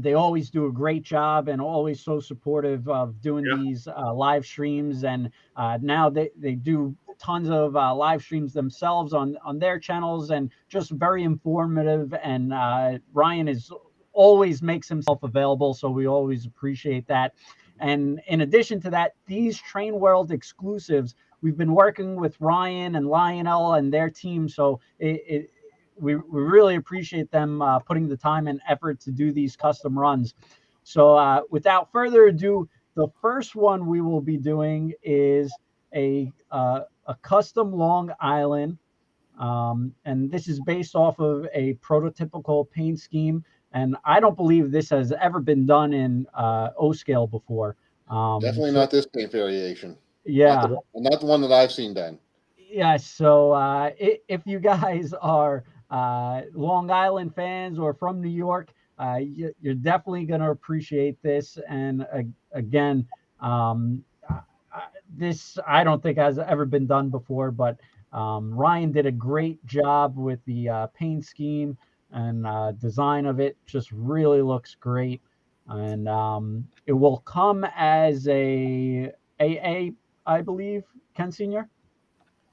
They always do a great job and always so supportive of doing these live streams. And now they do tons of live streams themselves on their channels, and just very informative. And Ryan always makes himself available, so we always appreciate that. And in addition to that, these Train World exclusives, we've been working with Ryan and Lionel and their team, so we really appreciate them putting the time and effort to do these custom runs. So without further ado, the first one we will be doing is a custom Long Island, and this is based off of a prototypical paint scheme. And I don't believe this has ever been done in O scale before. Definitely not this paint variation. Yeah. Not the one that I've seen done. Yeah. So if you guys are Long Island fans or from New York, you're definitely going to appreciate this. And again, this I don't think has ever been done before, but Ryan did a great job with the paint scheme and design of it. Just really looks great. And it will come as a AA, I believe, Ken Senior.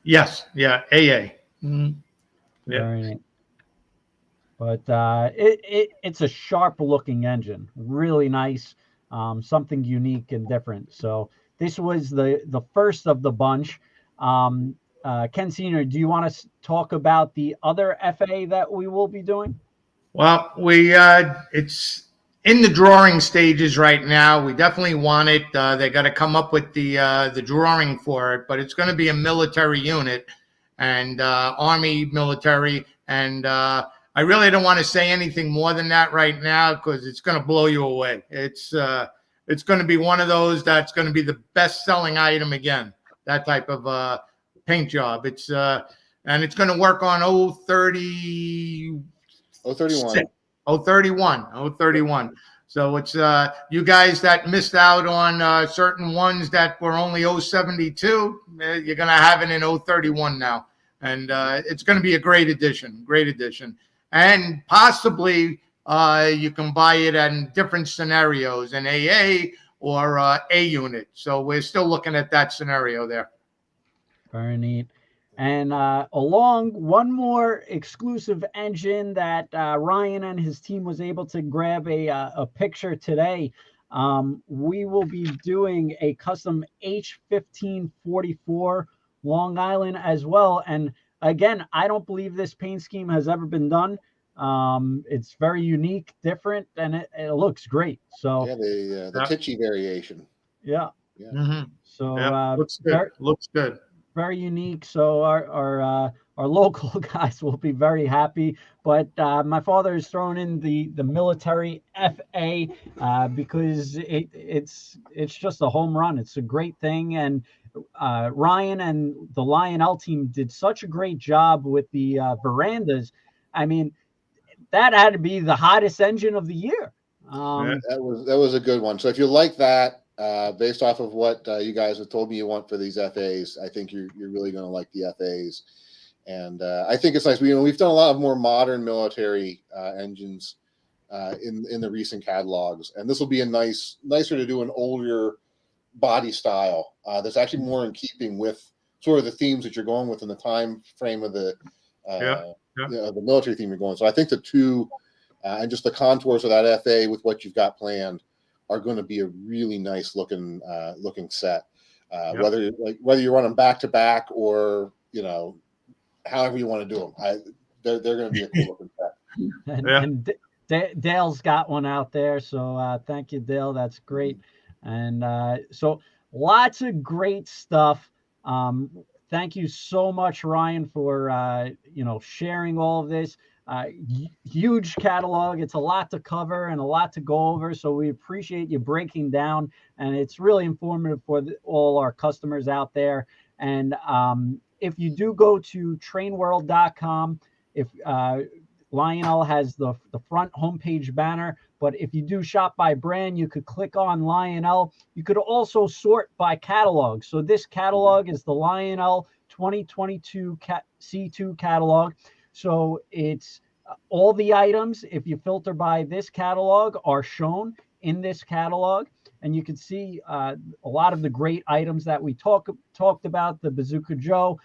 Yes, yeah, AA. Mm-hmm. Yeah. Very neat. But it's a sharp looking engine, really nice, something unique and different. So this was the first of the bunch. Ken Senior, do you want to talk about the other FA that we will be doing? Well, it's in the drawing stages right now. We definitely want it. They got to come up with the drawing for it, but it's going to be a military unit and Army military. And I really don't want to say anything more than that right now, because it's going to blow you away. It's going to be one of those that's going to be the best-selling item again. That type of paint job. It's and it's going to work on 031. So it's you guys that missed out on certain ones that were only 072. You're going to have it in 031 now, and it's going to be a great addition. And possibly you can buy it in different scenarios, an AA or A unit. So we're still looking at that scenario there. Very neat. And along one more exclusive engine that Ryan and his team was able to grab a picture today, we will be doing a custom H1544 Long Island as well. And again, I don't believe this paint scheme has ever been done. It's very unique, different, and it looks great. So yeah, the Tichy variation. Yeah. Mm-hmm. So looks good. Looks good. Very unique. So our local guys will be very happy. But my father is throwing in the military FA because it's just a home run. It's a great thing. And Ryan and the Lionel team did such a great job with the verandas. I mean, that had to be the hottest engine of the year. That was a good one. So if you like that, based off of what you guys have told me you want for these FAs, I think you're really going to like the FAs. And I think it's nice. We've done a lot of more modern military engines in the recent catalogs, and this will be nicer to do an older body style that's actually more in keeping with sort of the themes that you're going with in the time frame of the the military theme you're going. So I think the two and just the contours of that FA with what you've got planned are going to be a really nice looking set. Whether you run them back to back or however you want to do them, they're going to be a cool looking set. And Dale's got one out there, so thank you, Dale. That's great. And so lots of great stuff. Thank you so much, Ryan, for sharing all of this. Huge catalog. It's a lot to cover and a lot to go over. So we appreciate you breaking down, and it's really informative for all our customers out there. And if you do go to trainworld.com, if Lionel has the front homepage banner, but if you do shop by brand, you could click on Lionel. You could also sort by catalog. So this catalog is the Lionel 2022 C2 catalog. So it's all the items, if you filter by this catalog, are shown in this catalog. And you can see a lot of the great items that we talked about, the Bazooka Joe.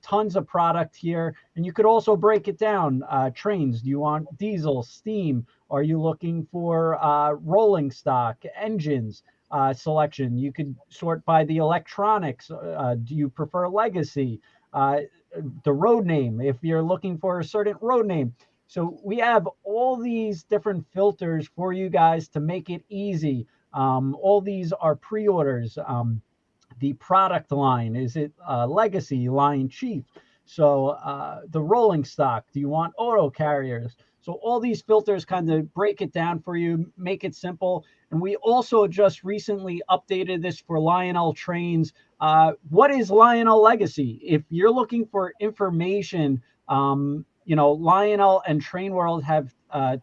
Tons of product here. And you could also break it down. Trains, do you want diesel, steam? Are you looking for rolling stock, engines selection? You could sort by the electronics. Do you prefer legacy? The road name, if you're looking for a certain road name. So we have all these different filters for you guys to make it easy. All these are pre-orders. The product line, is it legacy, line chief? So the rolling stock, do you want auto carriers? So all these filters kind of break it down for you, make it simple. And we also just recently updated this for Lionel Trains. What is Lionel Legacy? If you're looking for information, Lionel and Train World have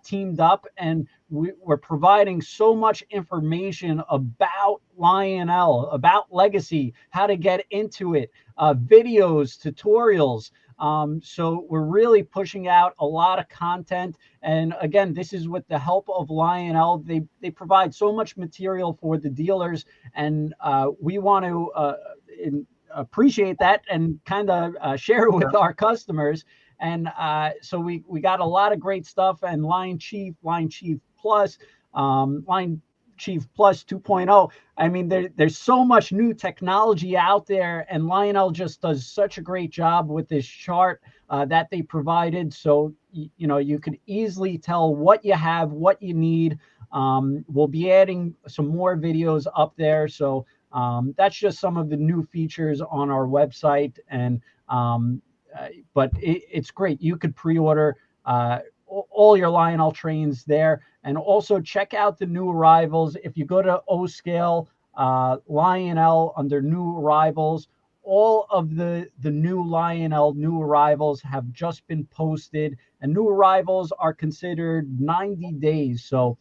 teamed up, and we're providing so much information about Lionel, about Legacy, how to get into it, videos, tutorials. So we're really pushing out a lot of content. And again, this is with the help of Lionel. They provide so much material for the dealers, and we want to appreciate that and kind of share it with our customers. And so we got a lot of great stuff, and Line Chief Plus, Line Chief Plus 2.0. I mean, there's so much new technology out there, and Lionel just does such a great job with this chart that they provided. So, you could easily tell what you have, what you need. We'll be adding some more videos up there. So that's just some of the new features on our website. And but it's great. You could pre-order all your Lionel trains there, and also check out the new arrivals. If you go to O-Scale Lionel under new arrivals, all of the new Lionel new arrivals have just been posted, and new arrivals are considered 90 days. So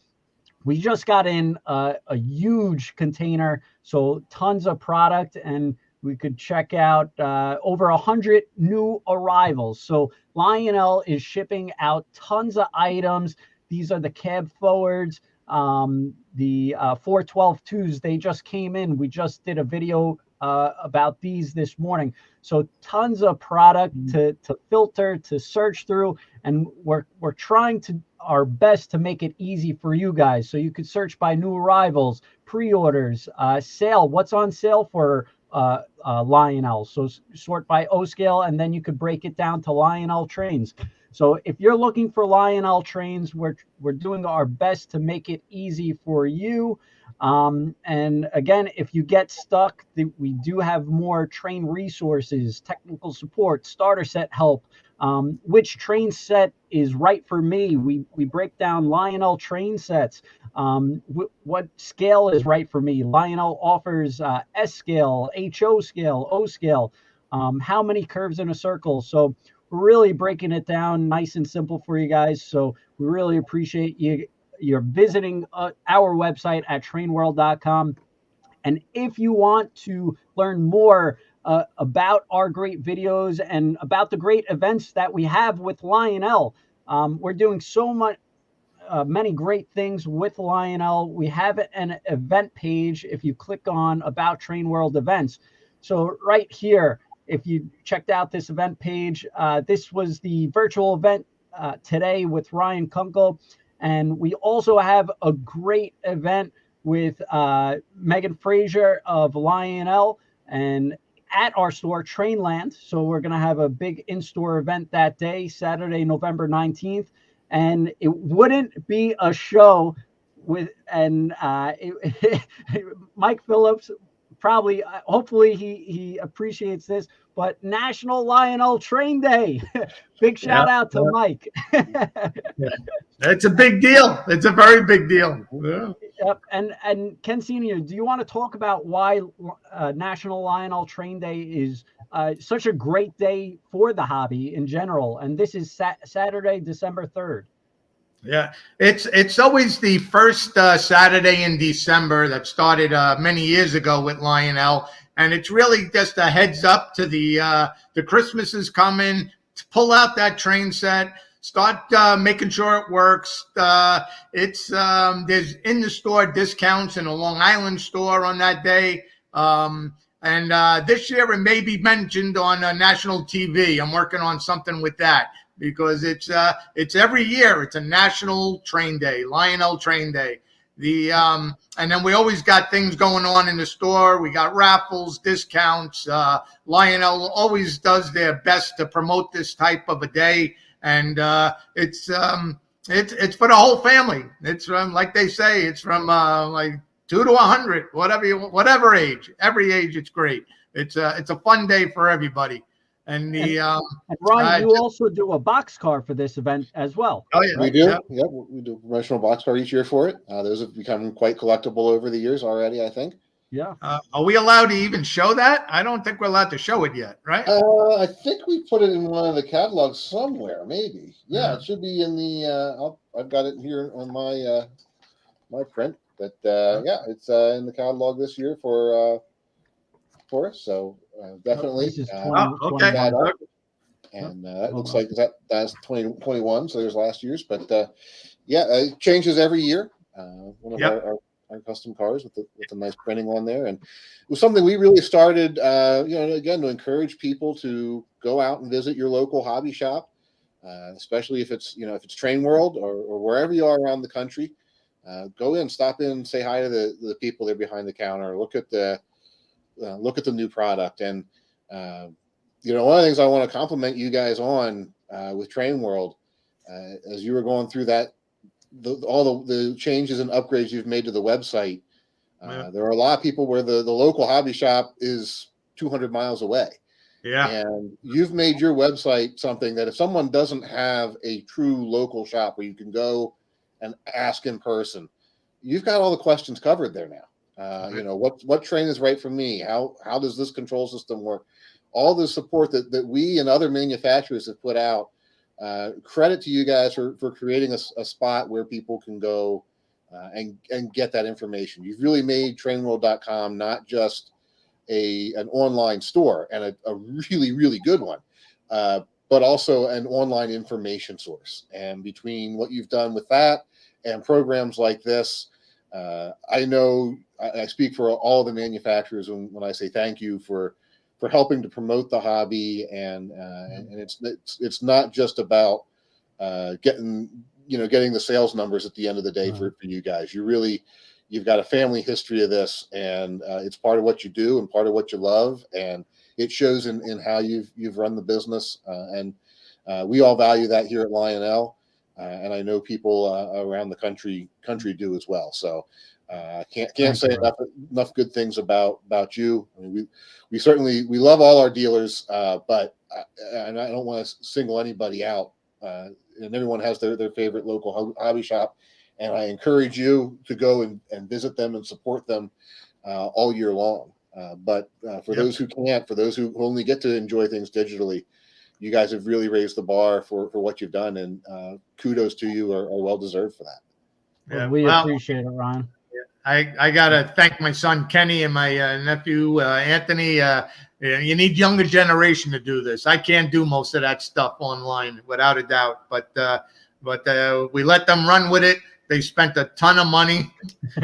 we just got in a huge container, so tons of product, and we could check out over 100 new arrivals. So Lionel is shipping out tons of items. These are the cab forwards, the 412-2s. They just came in. We just did a video about these this morning. So tons of product to filter, to search through, and we're trying to our best to make it easy for you guys. So you could search by new arrivals, pre-orders, sale, what's on sale for Lionel. So sort by O-Scale, and then you could break it down to Lionel Trains. So if you're looking for Lionel Trains, we're doing our best to make it easy for you. And again, if you get stuck, we do have more train resources, technical support, starter set help. Which train set is right for me? We break down Lionel train sets. What scale is right for me? Lionel offers S scale, HO scale, O scale. How many curves in a circle? So we're really breaking it down nice and simple for you guys. So we really appreciate you're visiting our website at trainworld.com. And if you want to learn more about our great videos and about the great events that we have with Lionel, we're doing so much, many great things with Lionel. We have an event page if you click on About Train World Events. So right here, if you checked out this event page, this was the virtual event today with Ryan Kunkle. And we also have a great event with Megan Frazier of Lionel and at our store, Trainland. So we're going to have a big in-store event that day, Saturday, November 19th. And it wouldn't be a show with, and Mike Phillips probably, hopefully he appreciates this, but National Lionel Train Day. Big shout out to Mike. It's a big deal. It's a very big deal. Yeah. Yep. And Ken Senior, do you want to talk about why National Lionel Train Day is such a great day for the hobby in general? And this is Saturday, December 3rd. Yeah, it's always the first Saturday in December. That started many years ago with Lionel, and it's really just a heads up to the Christmas is coming. To pull out that train set, start making sure it works. There's in the store discounts in a Long Island store on that day. And this year it may be mentioned on national TV. I'm working on something with that, because it's every year. It's a national train day, Lionel Train Day. And then we always got things going on in the store. We got raffles, discounts. Lionel always does their best to promote this type of a day, and it's for the whole family. It's from, like they say, it's from like 2 to 100, whatever age, every age. It's great. It's a fun day for everybody. And Ryan, you also do a boxcar for this event as well. Oh yeah, we do. Yeah, we do a promotional boxcar each year for it. Those have become quite collectible over the years already, I think. Yeah. Are we allowed to even show that? I don't think we're allowed to show it yet, right? I think we put it in one of the catalogs somewhere, maybe. Yeah, it should be in the. I've got it here on my my print. But yeah, it's in the catalog this year for us. So definitely. This is okay. And that looks like that's 2021. So there's last year's, but yeah, it changes every year. One of our custom cars with the nice printing on there, and it was something we really started, again, to encourage people to go out and visit your local hobby shop, especially if it's Train World or wherever you are around the country. Go in, stop in, say hi to the people there behind the counter. Look at the new product, and one of the things I want to compliment you guys on with Train World, as you were going through that. All the changes and upgrades you've made to the website. There are a lot of people where the local hobby shop is 200 miles away. Yeah. And you've made your website something that if someone doesn't have a true local shop where you can go and ask in person, you've got all the questions covered there now. What train is right for me? How does this control system work? All the support that we and other manufacturers have put out. Credit to you guys for creating a spot where people can go and get that information. You've really made trainworld.com not just an online store, and a really, really good one, but also an online information source. And between what you've done with that and programs like this, I know I speak for all the manufacturers when I say thank you for helping to promote the hobby, and it's not just about getting the sales numbers at the end of the day for you guys. You've got a family history of this, and it's part of what you do and part of what you love, and it shows in how you've run the business, and we all value that here at Lionel, and I know people around the country do as well. So. Can't say enough good things about you. I mean, we certainly love all our dealers, but and I don't want to single anybody out. And everyone has their favorite local hobby shop, and I encourage you to go and visit them and support them all year long. But for those who can't, for those who only get to enjoy things digitally, you guys have really raised the bar for what you've done, and kudos to you are well deserved for that. Yeah, we appreciate it, Ron. I gotta thank my son Kenny and my nephew Anthony. You need younger generation to do this. I can't do most of that stuff online, without a doubt. But we let them run with it. they spent a ton of money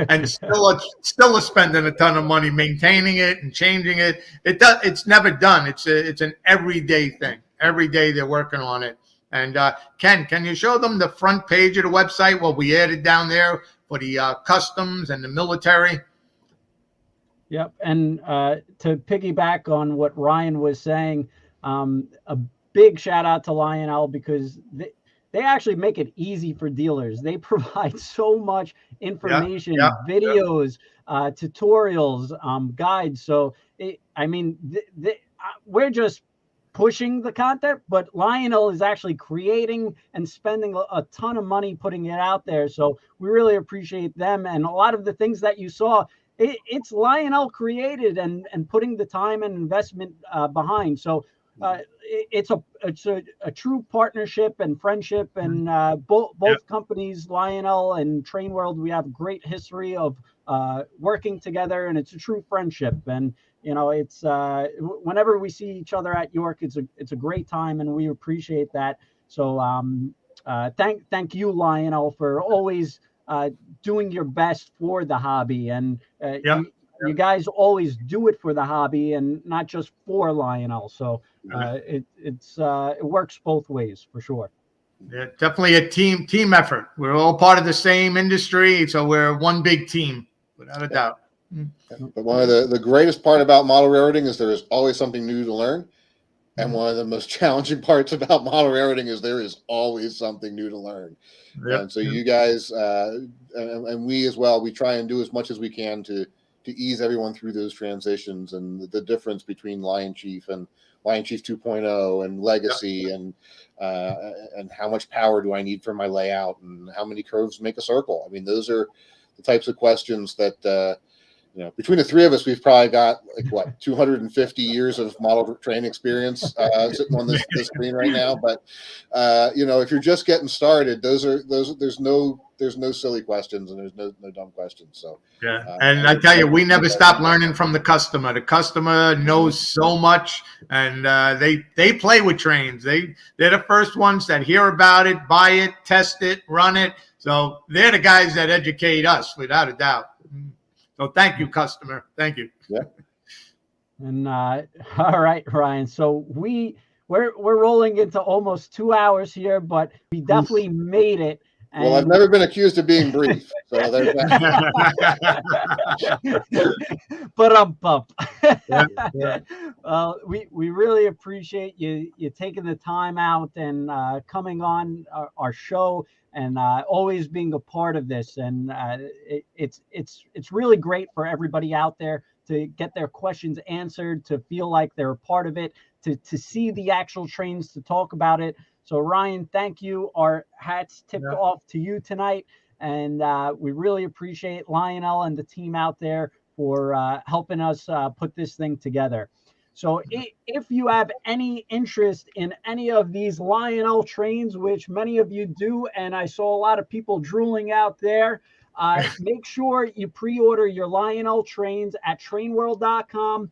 and still are spending a ton of money maintaining it and changing it. It's never done. It's an everyday thing. Every day they're working on it. And Ken, can you show them the front page of the website, what we added down there for the customs and the military? Yep. And to piggyback on what Ryan was saying, a big shout out to Lionel, because they actually make it easy for dealers. They provide so much information, videos, tutorials, guides. So, we're just pushing the content, but Lionel is actually creating and spending a ton of money putting it out there. So we really appreciate them. And a lot of the things that you saw, it's Lionel created and putting the time and investment behind. So it's a true partnership and friendship, and both companies, Lionel and Train World, we have a great history of working together, and it's a true friendship. And it's whenever we see each other at York, it's a great time, and we appreciate that. So thank you, Lionel, for always doing your best for the hobby, and you guys always do it for the hobby and not just for Lionel. So it works both ways for sure. Yeah, definitely a team effort. We're all part of the same industry, so we're one big team, without a doubt. But one of the greatest part about model railroading is there is always something new to learn. And one of the most challenging parts about model railroading is there is always something new to learn. And so you guys and we as well, we try and do as much as we can to ease everyone through those transitions and the difference between Lion Chief and Lion Chief 2.0 and Legacy and how much power do I need for my layout and how many curves make a circle. I mean, those are the types of questions that between the three of us, we've probably got 250 years of model train experience sitting on this screen right now. But if you're just getting started, there's no silly questions and there's no dumb questions. So and I tell you, we never stop learning from the customer. The customer knows so much, and they play with trains. They're the first ones that hear about it, buy it, test it, run it. So they're the guys that educate us, without a doubt. So thank you, customer. Thank you. Yeah. And all right, Ryan. So we're rolling into almost 2 hours here, but we definitely made it. And well, I've never been accused of being brief. So there's that. But well, we really appreciate you taking the time out and coming on our show and always being a part of this. And it's really great for everybody out there to get their questions answered, to feel like they're a part of it, to see the actual trains, to talk about it. So Ryan, thank you. Our hats tipped off to you tonight. And we really appreciate Lionel and the team out there for helping us put this thing together. So if you have any interest in any of these Lionel trains, which many of you do, and I saw a lot of people drooling out there, make sure you pre-order your Lionel trains at trainworld.com.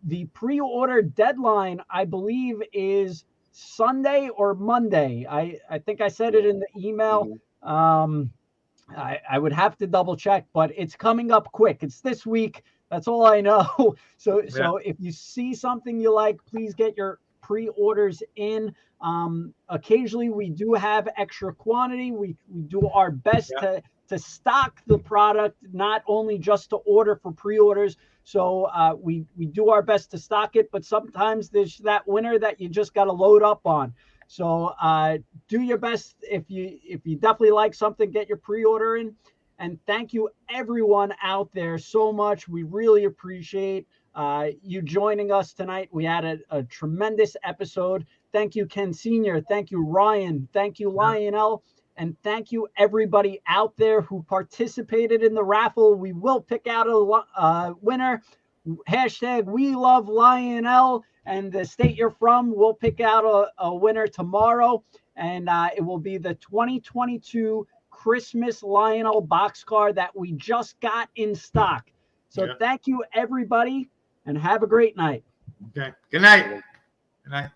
The pre-order deadline, I believe, is Sunday or Monday. I think I said it in the email. I would have to double check, but it's coming up quick. It's this week. That's all I know. So if you see something you like, please get your pre-orders in. Occasionally we do have extra quantity. We do our best to stock the product, not only just to order for pre-orders. So we do our best to stock it, but sometimes there's that winner that you just got to load up on. So do your best. If you definitely like something, get your pre-order in. And thank you everyone out there so much. We really appreciate you joining us tonight. We had a tremendous episode. Thank you, Ken Sr. Thank you, Ryan. Thank you, Lionel. And thank you everybody out there who participated in the raffle. We will pick out a winner. Hashtag We Love Lionel, and the state you're from. We'll pick out a winner tomorrow, and it will be the 2022 Christmas Lionel boxcar that we just got in stock. So thank you everybody, and have a great night. Okay. Good night. Good night.